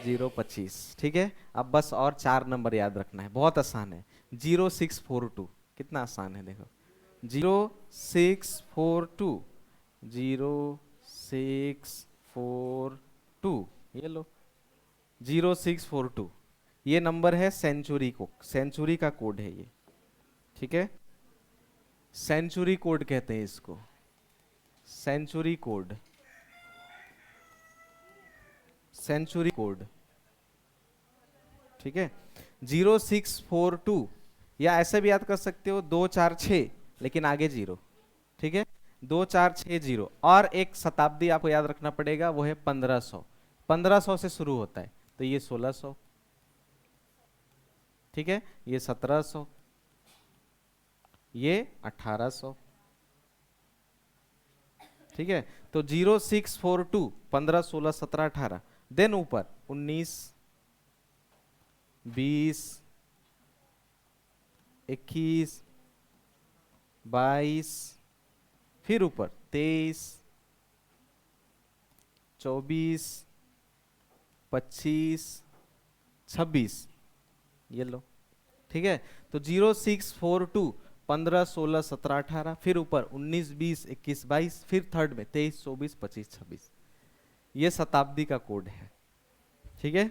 025। ठीक है। अब बस और 4 नंबर याद रखना है, बहुत आसान है। 0642 कितना आसान है, देखो। 0642, 0642, ये लो 0642। ये नंबर है सेंचुरी को, सेंचुरी का कोड है ये। ठीक है। सेंचुरी कोड कहते हैं इसको, सेंचुरी कोड, सेंचुरी कोड। ठीक है। 0642, या ऐसे भी याद कर सकते हो 246, लेकिन आगे 0। ठीक है। 2460। और एक शताब्दी आपको याद रखना पड़ेगा, वो है 1500। 1500 से शुरू होता है, तो ये 1600। ठीक है। ये 1700, ये 1800, ठीक है, तो 0642 15 16 17 18, देन ऊपर 19 20 21 22, फिर ऊपर 23 24 25 26, ये लो। ठीक है, तो 0642 15 16 17 18, फिर ऊपर 19 20 21 22, फिर थर्ड में 23 24 25 26, ये शताब्दी का कोड है। ठीक है,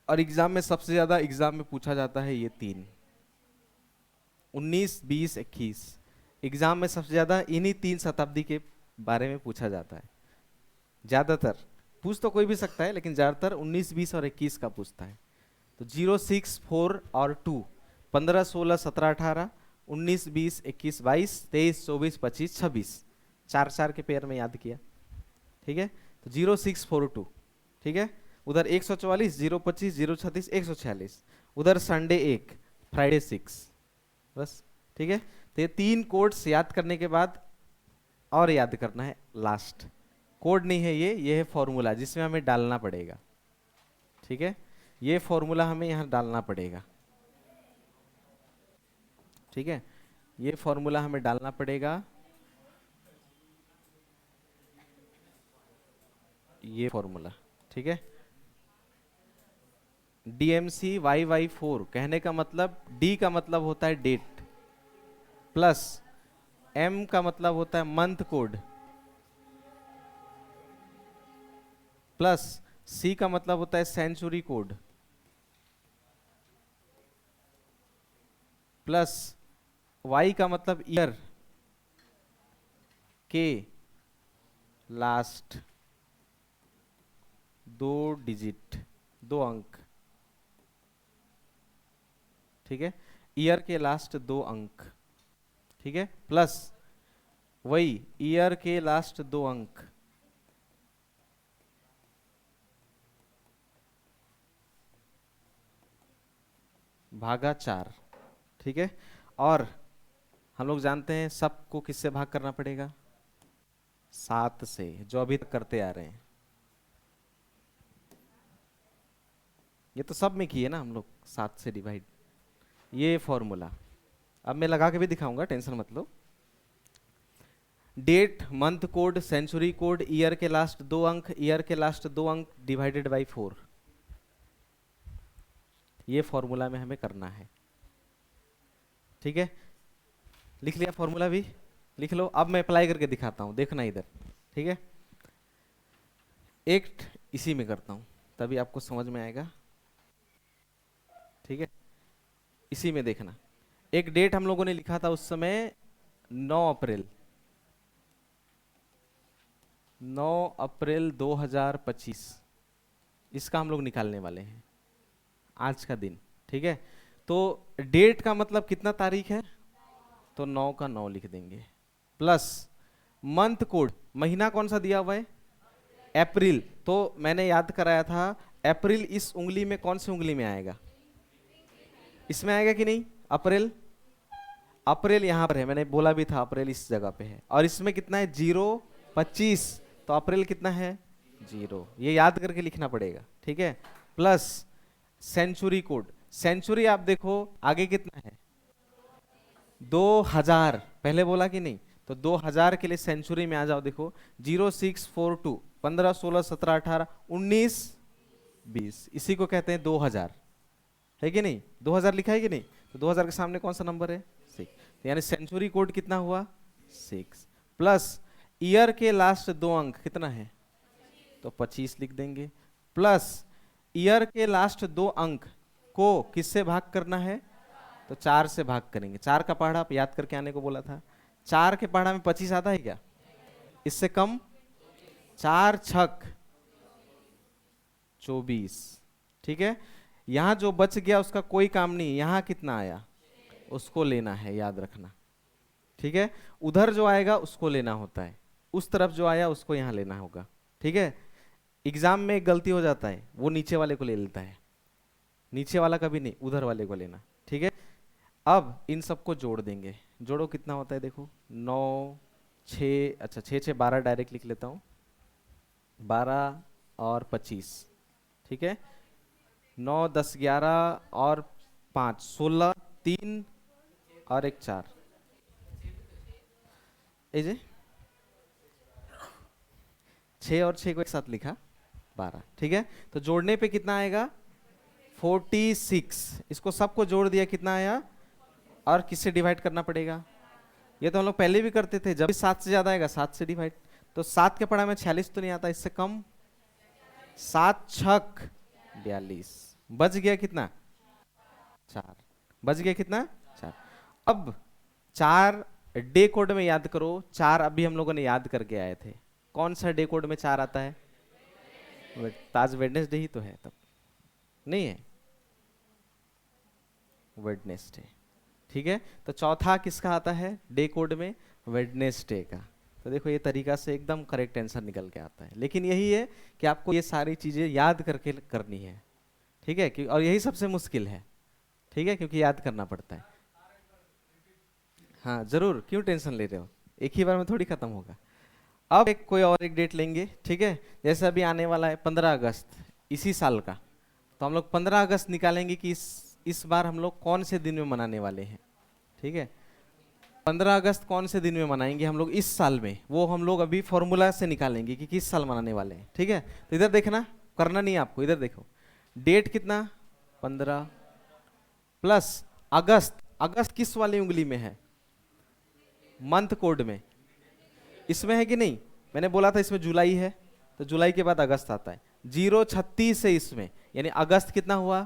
और एग्जाम में सबसे ज्यादा एग्जाम में पूछा जाता है ये तीन, 19 20 21। एग्जाम में सबसे ज्यादा इन्हीं तीन शताब्दी के बारे में पूछा जाता है। ज्यादातर पूछ तो कोई भी सकता है, लेकिन ज्यादातर 19 20 और 21 का पूछता है। तो 0 6 4 और 2, 15 16 17 18, 19 20 21 22 23 24 25 26, चार चार के पेयर में याद किया। ठीक है, तो 0 6 4 2, ठीक है, उधर 144 0 25 0 36 146, उधर संडे 1 फ्राइडे 6, बस। ठीक है, तो ये तीन कोड्स याद करने के बाद और याद करना है लास्ट कोड नहीं है ये है फॉर्मूला जिसमें हमें डालना पड़ेगा। ठीक है, ये फॉर्मूला हमें यहां डालना पड़ेगा। ठीक है, ये फॉर्मूला हमें डालना पड़ेगा, ये फॉर्मूला। ठीक है, DMC YY4 कहने का मतलब, D का मतलब होता है डेट, प्लस M का मतलब होता है मंथ कोड, प्लस C का मतलब होता है सेंचुरी कोड, प्लस Y का मतलब ईयर के लास्ट 2 डिजिट, 2 अंक। ठीक है, ईयर के लास्ट 2 अंक। ठीक है, प्लस वही ईयर के लास्ट 2 अंक, भागा 4। ठीक है, और हम लोग जानते हैं सबको किससे भाग करना पड़ेगा, 7 से, जो अभी तक करते आ रहे हैं। ये तो सब में किए ना हम लोग, 7 से डिवाइड, ये फॉर्मूला। अब मैं लगा के भी दिखाऊंगा, टेंशन मत लो। Date, month code, century code, year के लास्ट 2 अंक, ईयर के लास्ट 2 अंक डिवाइडेड बाय 4, ये फॉर्मूला में हमें करना है। ठीक है, लिख लिया फॉर्मूला भी, लिख लो। अब मैं अप्लाई करके दिखाता हूं, देखना इधर। ठीक है, एक इसी में करता हूं तभी आपको समझ में आएगा। ठीक है, इसी में देखना। एक डेट हम लोगों ने लिखा था उस समय 9 अप्रैल, 9 अप्रैल 2025, इसका हम लोग निकालने वाले हैं आज का दिन। ठीक है, तो डेट का मतलब कितना तारीख है, तो 9 का 9 लिख देंगे, प्लस मंथ कोड, महीना कौन सा दिया हुआ है, अप्रैल, तो मैंने याद कराया था अप्रैल इस उंगली में कौन सी उंगली में आएगा, इसमें आएगा कि नहीं, अप्रैल। अप्रैल यहां पर है, मैंने बोला भी था अप्रैल इस जगह पे है, और इसमें कितना है 0 25, तो अप्रैल कितना है 0, ये याद करके लिखना पड़ेगा। ठीक है, प्लस सेंचुरी कोड, सेंचुरी आप देखो आगे कितना है 2000, पहले बोला कि नहीं, तो 2000 के लिए सेंचुरी में आ जाओ, देखो 0642 15 16 17 18 19 20, इसी को कहते हैं 2000, है कि नहीं, 2000 लिखा है कि नहीं, तो 2000 के सामने कौन सा नंबर है 6, तो यानी सेंचुरी कोड कितना हुआ 6, प्लस ईयर के लास्ट 2 अंक कितना है, तो 25 लिख देंगे, प्लस ईयर के लास्ट 2 अंक को किससे भाग करना है, तो 4 से भाग करेंगे। 4 का पहाड़ा आप याद करके आने को बोला था, 4 के पहाड़ा में 25 आता है क्या, इससे कम, 4 छक 24। ठीक है, यहां जो बच गया उसका कोई काम नहीं, यहां कितना आया उसको लेना है, याद रखना। ठीक है, उधर जो आएगा उसको लेना होता है, उस तरफ जो आया उसको यहां लेना होगा। ठीक है, एग्जाम में एक गलती हो जाता है, वो नीचे वाले को ले लेता है, नीचे वाला कभी नहीं, उधर वाले को लेना। ठीक है, अब इन सबको जोड़ देंगे, जोड़ो कितना होता है देखो, 9 छः, अच्छा 6 6 12 डायरेक्ट लिख लेता हूँ। 12 और 25, ठीक है। 9 10 11 और 5 16, 3 और एक 4, ए जे 6 और 6 को एक साथ लिखा, 12, ठीक है। तो जोड़ने पे कितना आएगा? 46। इसको सबको जोड़ दिया, कितना आया? और किससे डिवाइड करना पड़ेगा? ये तो हम लोग पहले भी करते थे, जब भी 7 से ज्यादा आएगा 7 से डिवाइड। तो 7 के पढ़ा में 46 तो नहीं आता, इससे कम। 7 छक 42, बच गया कितना? 4। बच गया कितना? 4। अब 4 डे कोड में याद करो। 4 अभी हम लोगों ने याद करके आए थे। कौन सा डे कोड में 4 आता है? आज वेडनेसडे ही तो है, तब नहीं है? वेडनेसडे, ठीक है। तो चौथा किसका आता है डे कोड में? वेडनेसडे का। तो देखो, ये तरीका से एकदम करेक्ट आंसर निकल के आता है। लेकिन यही है कि आपको ये सारी चीजें याद करके करनी है, ठीक है। और यही सबसे मुश्किल है, ठीक है, क्योंकि याद करना पड़ता है। हाँ जरूर, क्यों टेंशन ले रहे हो, एक ही बार में थोड़ी खत्म होगा। अब एक कोई और एक डेट लेंगे, ठीक है। जैसे अभी आने वाला है 15 अगस्त, इसी साल का। तो हम लोग 15 अगस्त निकालेंगे कि इस बार हम लोग कौन से दिन में मनाने वाले हैं, ठीक है। 15 अगस्त कौन से दिन में मनाएंगे हम लोग इस साल में, वो हम लोग अभी फॉर्मूला से निकालेंगे कि किस साल मनाने वाले हैं, ठीक है। तो इधर देखना, करना नहीं है आपको, इधर देखो। डेट कितना? 15 प्लस अगस्त। अगस्त किस वाली उंगली में है? मंथ कोड में, इसमें है कि नहीं? मैंने बोला था इसमें जुलाई है, तो जुलाई के बाद अगस्त आता है। 0 36 है इसमें, यानी अगस्त कितना हुआ?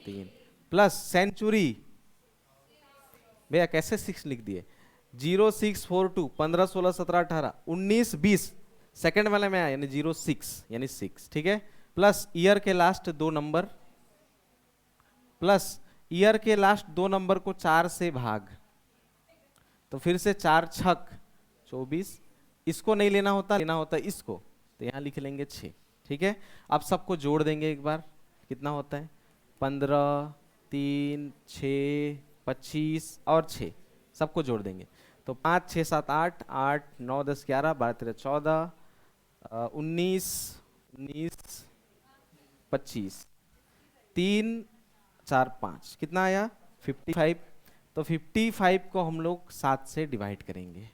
3 प्लस सेंचुरी। भैया कैसे 6 लिख दिए? 0642, 15 16 17 18 19 20, सेकेंड वाले में आया, यानी 06 यानी 6, ठीक है। प्लस ईयर के लास्ट 2 नंबर, प्लस ईयर के लास्ट 2 नंबर को 4 से भाग, तो फिर से 4 छक 24। इसको नहीं लेना होता, लेना होता इसको, तो यहां लिख लेंगे 6, ठीक है। अब सबको जोड़ देंगे एक बार, कितना होता है? 15 3 6 25 और 6, सबको जोड़ देंगे। तो 5 6 7 8 8 9 10 11 12 13 14 19 19 25, 3 4 5, कितना आया? 55। तो 55 को हम लोग 7 से डिवाइड करेंगे।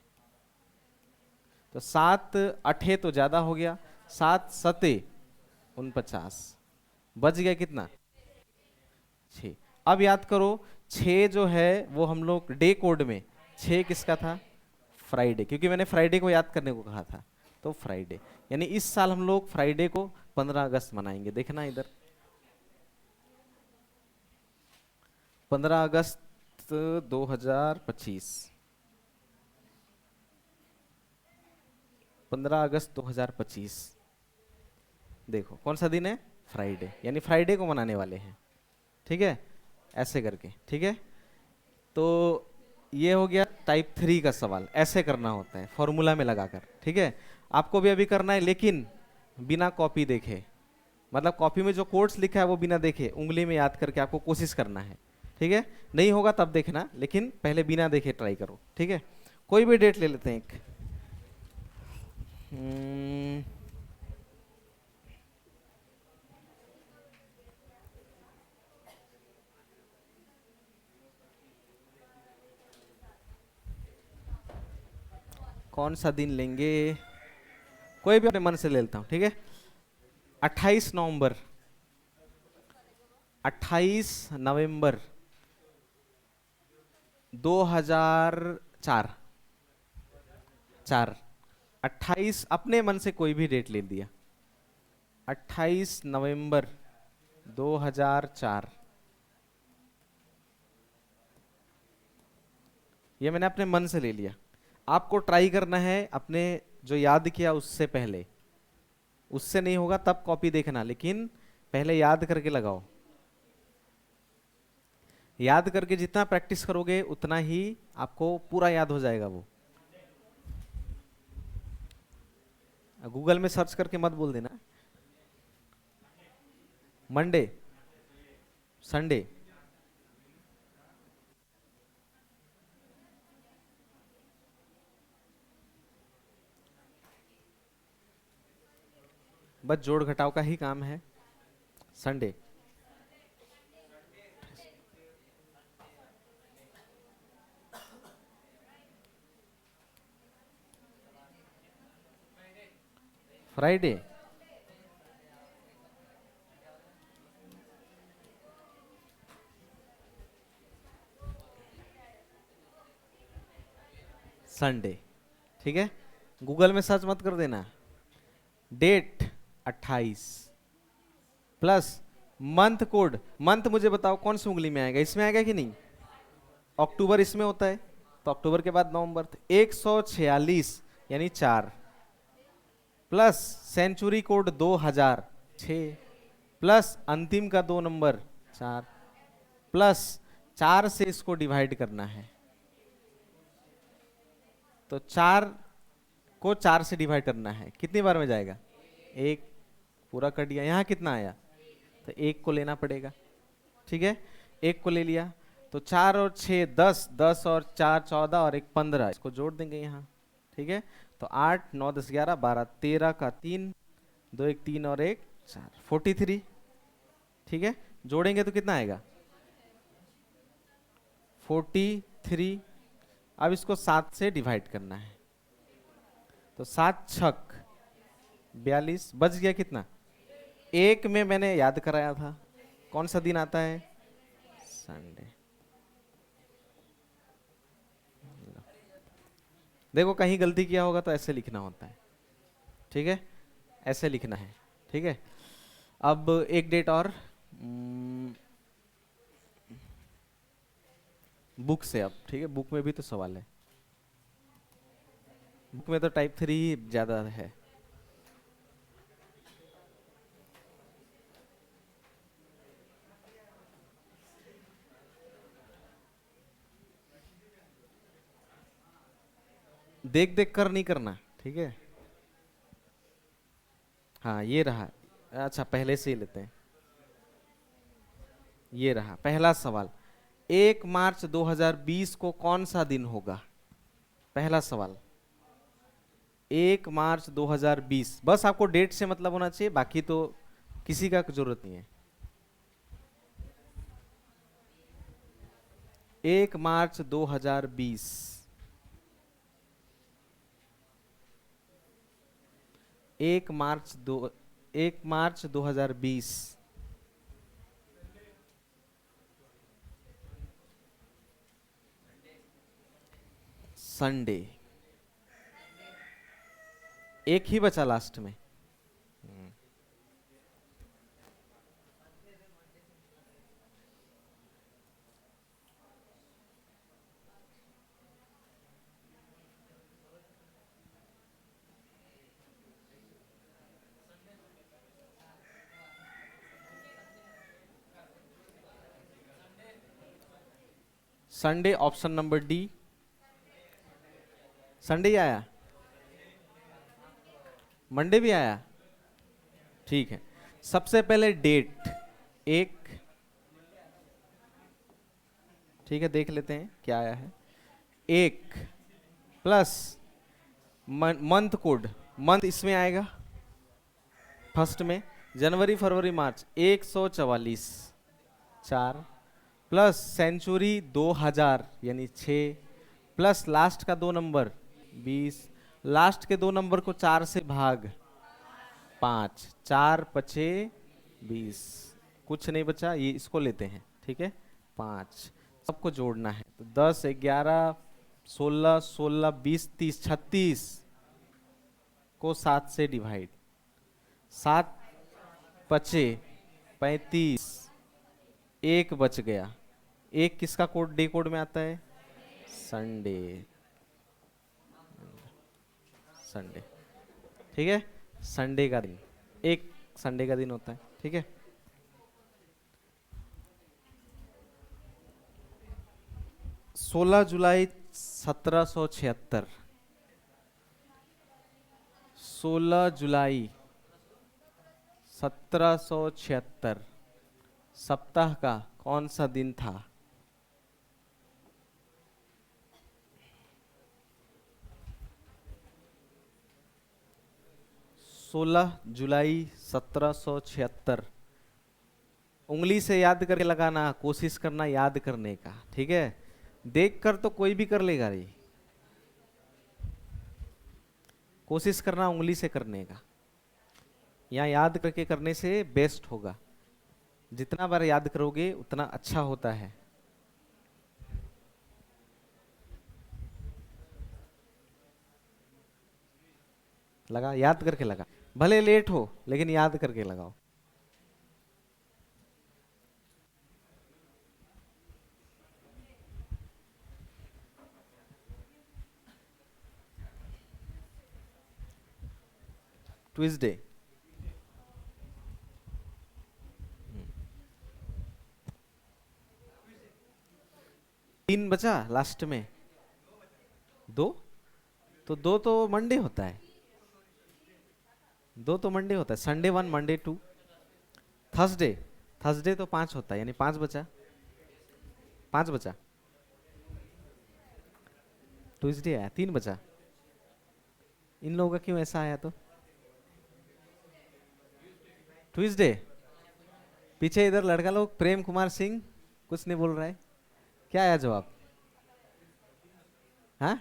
तो 7 8 तो ज्यादा हो गया, 7 7 49, बच गया कितना? 6। अब याद करो, 6 जो है वो हम लोग डे कोड में 6 किसका था? फ्राइडे, क्योंकि मैंने फ्राइडे को याद करने को कहा था। तो फ्राइडे, यानी इस साल हम लोग फ्राइडे को 15 अगस्त मनाएंगे। देखना इधर, 15 अगस्त 2025, 15 अगस्त 2025, देखो कौन सा दिन है? फ्राइडे, यानी फ्राइडे को मनाने वाले हैं, ठीक है। ऐसे करके, ठीक है। तो ये हो गया टाइप 3 का सवाल, ऐसे करना होता है फॉर्मूला में लगाकर, ठीक है। आपको भी अभी करना है, लेकिन बिना कॉपी देखे, मतलब कॉपी में जो कोड्स लिखा है वो बिना देखे, उंगली में याद करके आपको कोशिश करना है, ठीक है। नहीं होगा तब देखना, लेकिन पहले बिना देखे ट्राई करो, ठीक है। कोई भी डेट ले लेते हैं एक। कौन सा दिन लेंगे? कोई भी अपने मन से ले लेता हूं, ठीक है। 28 नवंबर, 28 नवंबर 2004, 4, 28, अपने मन से कोई भी डेट ले दिया। 28 नवंबर 2004, ये मैंने अपने मन से ले लिया। आपको ट्राई करना है अपने जो याद किया उससे पहले, उससे नहीं होगा तब कॉपी देखना, लेकिन पहले याद करके लगाओ। याद करके जितना प्रैक्टिस करोगे उतना ही आपको पूरा याद हो जाएगा। वो गूगल में सर्च करके मत बोल देना। मंडे, संडे, बस जोड़ घटाव का ही काम है। Sunday, Friday, Sunday. ठीक है, गूगल में सर्च मत कर देना। Date 28 plus month code. Month मुझे बताओ कौन सी उंगली में आएगा, इसमें आएगा कि नहीं? अक्टूबर इसमें होता है, तो अक्टूबर के बाद नवंबर। 146 यानी 4 प्लस सेंचुरी कोड 2000 6 प्लस अंतिम का 2 नंबर 4 प्लस 4 से इसको डिवाइड करना है। तो 4 को 4 से डिवाइड करना है, कितनी बार में जाएगा? एक, पूरा कट गया। यहाँ कितना आया? तो एक को लेना पड़ेगा। ठीक है, एक को ले लिया तो 4 और 6 10, 10 और 4 14 और एक 15, इसको जोड़ देंगे यहाँ। ठीक है, तो 8 9 10 11 12 13 का 3, 2 1 3 और 1 4, 43। ठीक है, जोड़ेंगे तो कितना आएगा? 43। अब इसको 7 से डिवाइड करना है, तो 7 छक 42, बच गया कितना? एक में मैंने याद कराया था, कौन सा दिन आता है? संडे। देखो कहीं गलती किया होगा तो ऐसे लिखना होता है। ठीक है, ऐसे लिखना है। ठीक है, अब एक डेट और बुक से। अब ठीक है, बुक में भी तो सवाल है, बुक में तो टाइप 3 ज्यादा है। देख देख कर नहीं करना, ठीक है। हाँ ये रहा, अच्छा पहले से ही लेते हैं। ये रहा पहला सवाल, 1 मार्च 2020 को कौन सा दिन होगा? पहला सवाल 1 मार्च 2020, बस आपको डेट से मतलब होना चाहिए, बाकी तो किसी का जरूरत नहीं है। 1 मार्च 2020, 1 मार्च 2020 संडे। एक ही बचा लास्ट में। Sunday, option number D, Sunday ही आया। मंडे भी आया, ठीक है। सबसे पहले डेट एक, ठीक है, देख लेते हैं क्या आया है। एक प्लस मंथ कोड, मंथ इसमें आएगा फर्स्ट में, जनवरी फरवरी मार्च 144 4 प्लस सेंचुरी 2000 यानी 6 प्लस लास्ट का 2 नंबर 20, लास्ट के 2 नंबर को 4 से भाग 5, 4 पचे 20, कुछ नहीं बचा, ये इसको लेते हैं। ठीक है, 5 सबको जोड़ना है, तो 10 11 16 16 20 30 36 को 7 से डिवाइड, 7 पचे 35, एक बच गया। एक किसका कोड डे कोड में आता है? Sunday, Sunday. ठीक है, संडे का दिन, एक संडे का दिन होता है। ठीक है, 16 जुलाई 1776, 16 जुलाई 1776 सप्ताह का कौन सा दिन था? 16 जुलाई 1776। उंगली से याद करके लगाना, कोशिश करना याद करने का, ठीक है। देख कर तो कोई भी कर लेगा रे, कोशिश करना उंगली से करने का, यहाँ याद करके करने से बेस्ट होगा। जितना बार याद करोगे उतना अच्छा होता है। लगा, याद करके लगा, भले लेट हो लेकिन याद करके लगाओ। ट्यूसडे। 3 बचा लास्ट में। 2, तो 2 तो मंडे होता है, 2 तो मंडे होता है। Sunday 1, Monday 2, Thursday. थर्सडे तो 5 होता है, यानी 5 बचा, 5 बचा। ट्यूसडे आया, 3 बचा। इन लोगों का क्यों ऐसा आया? तो ट्यूसडे। पीछे इधर लड़का लोग, प्रेम कुमार सिंह कुछ नहीं बोल रहा है, क्या आया जवाब? हाँ,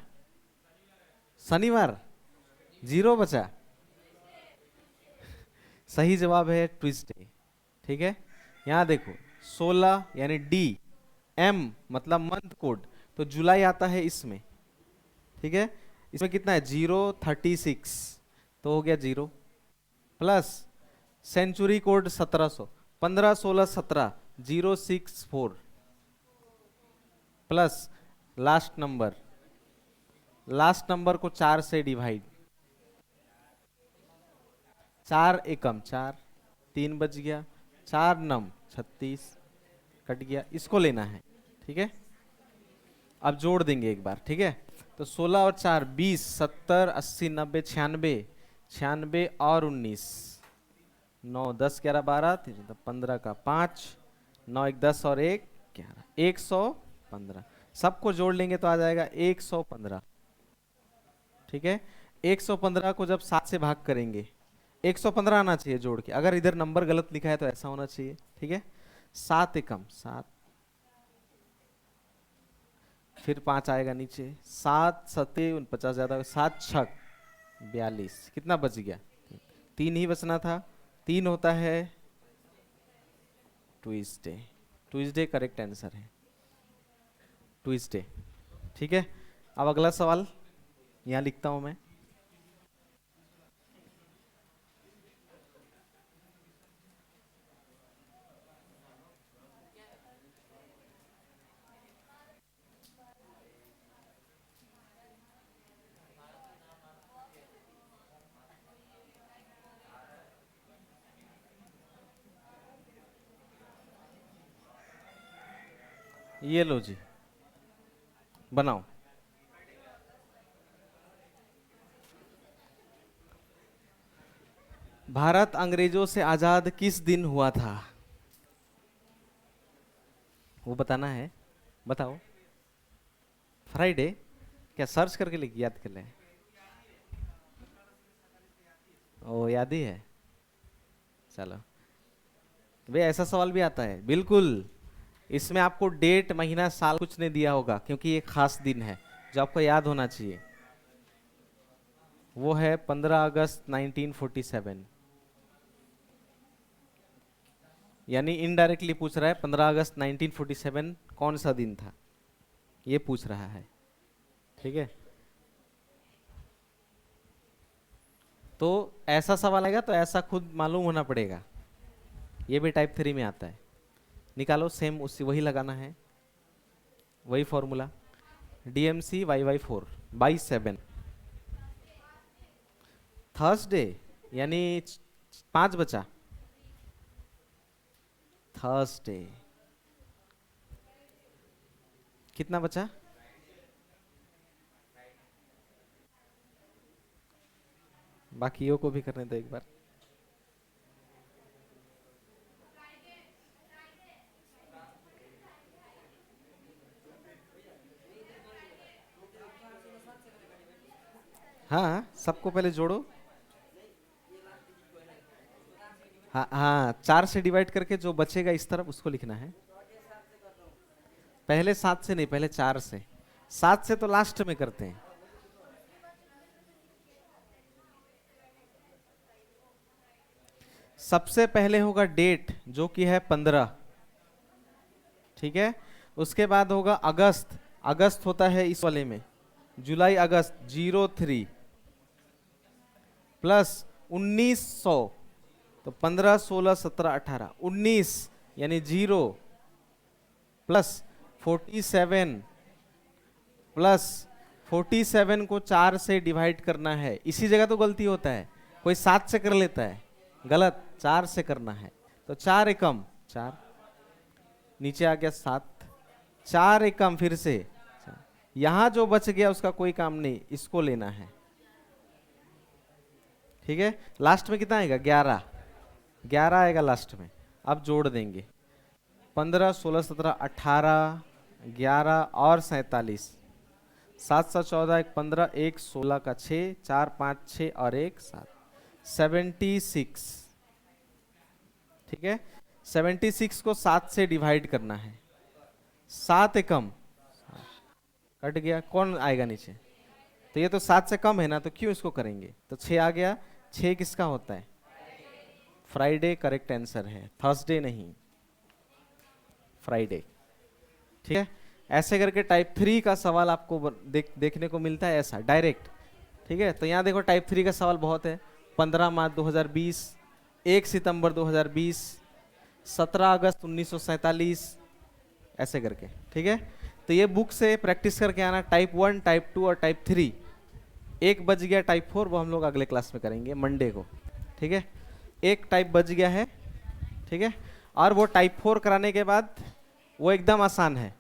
शनिवार। 0 बचा। सही जवाब है ट्यूसडे, ठीक है। यहाँ देखो 16 यानी डी, एम मतलब मंथ कोड, तो जुलाई आता है इसमें, ठीक है। इसमें कितना है? 036, तो हो गया 0, plus century code 1700, 15 16 17, 064, plus last number, last number को 4 से डिवाइड, 4 एकम 4, 3 बच गया, 4 नम 36, कट गया, इसको लेना है, ठीक है। अब जोड़ देंगे एक बार, ठीक है। तो 16 और 4 20, 70 80 90 96, 96 और 19, 9 10 11 12 15 का 5, 9 1 10 और 1 11, 115। सबको जोड़ लेंगे तो आ जाएगा 115, ठीक है। 115 को जब 7 से भाग करेंगे, 115 आना चाहिए जोड़ के। अगर इधर नंबर गलत लिखा है तो ऐसा होना चाहिए, ठीक है। 7 एकम 7, फिर 5 आएगा नीचे, 7 सत्ते 49 ज्यादा, 7 छक 42, कितना बच गया? 3 ही बचना था, 3 होता है ट्यूसडे। ट्यूसडे करेक्ट आंसर है, ट्यूसडे, ठीक है। अब अगला सवाल यहाँ लिखता हूं मैं। ये लो जी, बनाओ। भारत अंग्रेजों से आजाद किस दिन हुआ था? वो बताना है, बताओ। फ्राइडे? क्या सर्च करके लिख याद कर ले? ओ, याद ही है, चलो। भाई ऐसा सवाल भी आता है, बिल्कुल। इसमें आपको डेट महीना साल कुछ नहीं दिया होगा, क्योंकि ये खास दिन है जो आपको याद होना चाहिए। वो है 15 अगस्त 1947, यानी इनडायरेक्टली पूछ रहा है 15 अगस्त 1947 कौन सा दिन था, ये पूछ रहा है, ठीक है। तो ऐसा सवाल आएगा तो ऐसा खुद मालूम होना पड़ेगा। ये भी टाइप 3 में आता है। निकालो, सेम उसी वही लगाना है, वही formula, DMC YY4 by 7। Thursday यानी 5 बचा, थर्सडे। कितना बचा? बाकियों को भी करने दो एक बार। हाँ, सबको पहले जोड़ो। हाँ हाँ, 4 से डिवाइड करके जो बचेगा इस तरफ उसको लिखना है। पहले 7 से नहीं, पहले 4 से। 7 से तो लास्ट में करते हैं। सबसे पहले होगा डेट जो कि है 15, ठीक है। उसके बाद होगा अगस्त, अगस्त होता है इस वाले में, जुलाई अगस्त 03 प्लस 1900, तो 15 16 17 18 19 यानी 0 प्लस 47 प्लस 47 को 4 से डिवाइड करना है। इसी जगह तो गलती होता है, कोई 7 से कर लेता है, गलत, 4 से करना है। तो 4 एकम 4, नीचे आ गया 7, 4 एकम फिर से, यहां जो बच गया उसका कोई काम नहीं, इसको लेना है, ठीक है। लास्ट में कितना आएगा? 11, 11 आएगा लास्ट में। अब जोड़ देंगे 15 16 17 18 11 और 47, 7 7 14 1 15 1 16 का 6 4 5 6 और 1 7, 76, ठीक है। 76 को 7 से डिवाइड करना है, 7 एकम कट गया, कौन आएगा नीचे? तो ये तो 7 से कम है ना, तो क्यों इसको करेंगे? तो 6 आ गया। 6 किसका होता है? फ्राइडे करेक्ट आंसर है, थर्सडे नहीं, फ्राइडे, ठीक है। ऐसे करके टाइप 3 का सवाल आपको देखने को मिलता है ऐसा डायरेक्ट, ठीक है। तो यहाँ देखो टाइप 3 का सवाल बहुत है। 15 मार्च 2020, 1 सितंबर 2020, 17 अगस्त 1947, ऐसे करके, ठीक है। तो ये बुक से प्रैक्टिस करके आना, टाइप 1 टाइप 2 और टाइप 3। एक बच गया टाइप 4, वो हम लोग अगले क्लास में करेंगे मंडे को, ठीक है। एक टाइप बच गया है, ठीक है। और वो टाइप 4 कराने के बाद वो एकदम आसान है,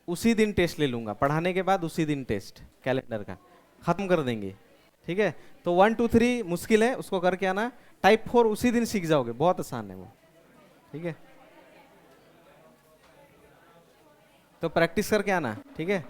उसी दिन टेस्ट ले लूंगा, पढ़ाने के बाद उसी दिन टेस्ट कैलेंडर का खत्म कर देंगे, ठीक है। तो 1 2 3 मुश्किल है, उसको करके आना। टाइप 4 उसी दिन सीख जाओगे, बहुत आसान है वो, ठीक है। तो प्रैक्टिस करके आना, ठीक है।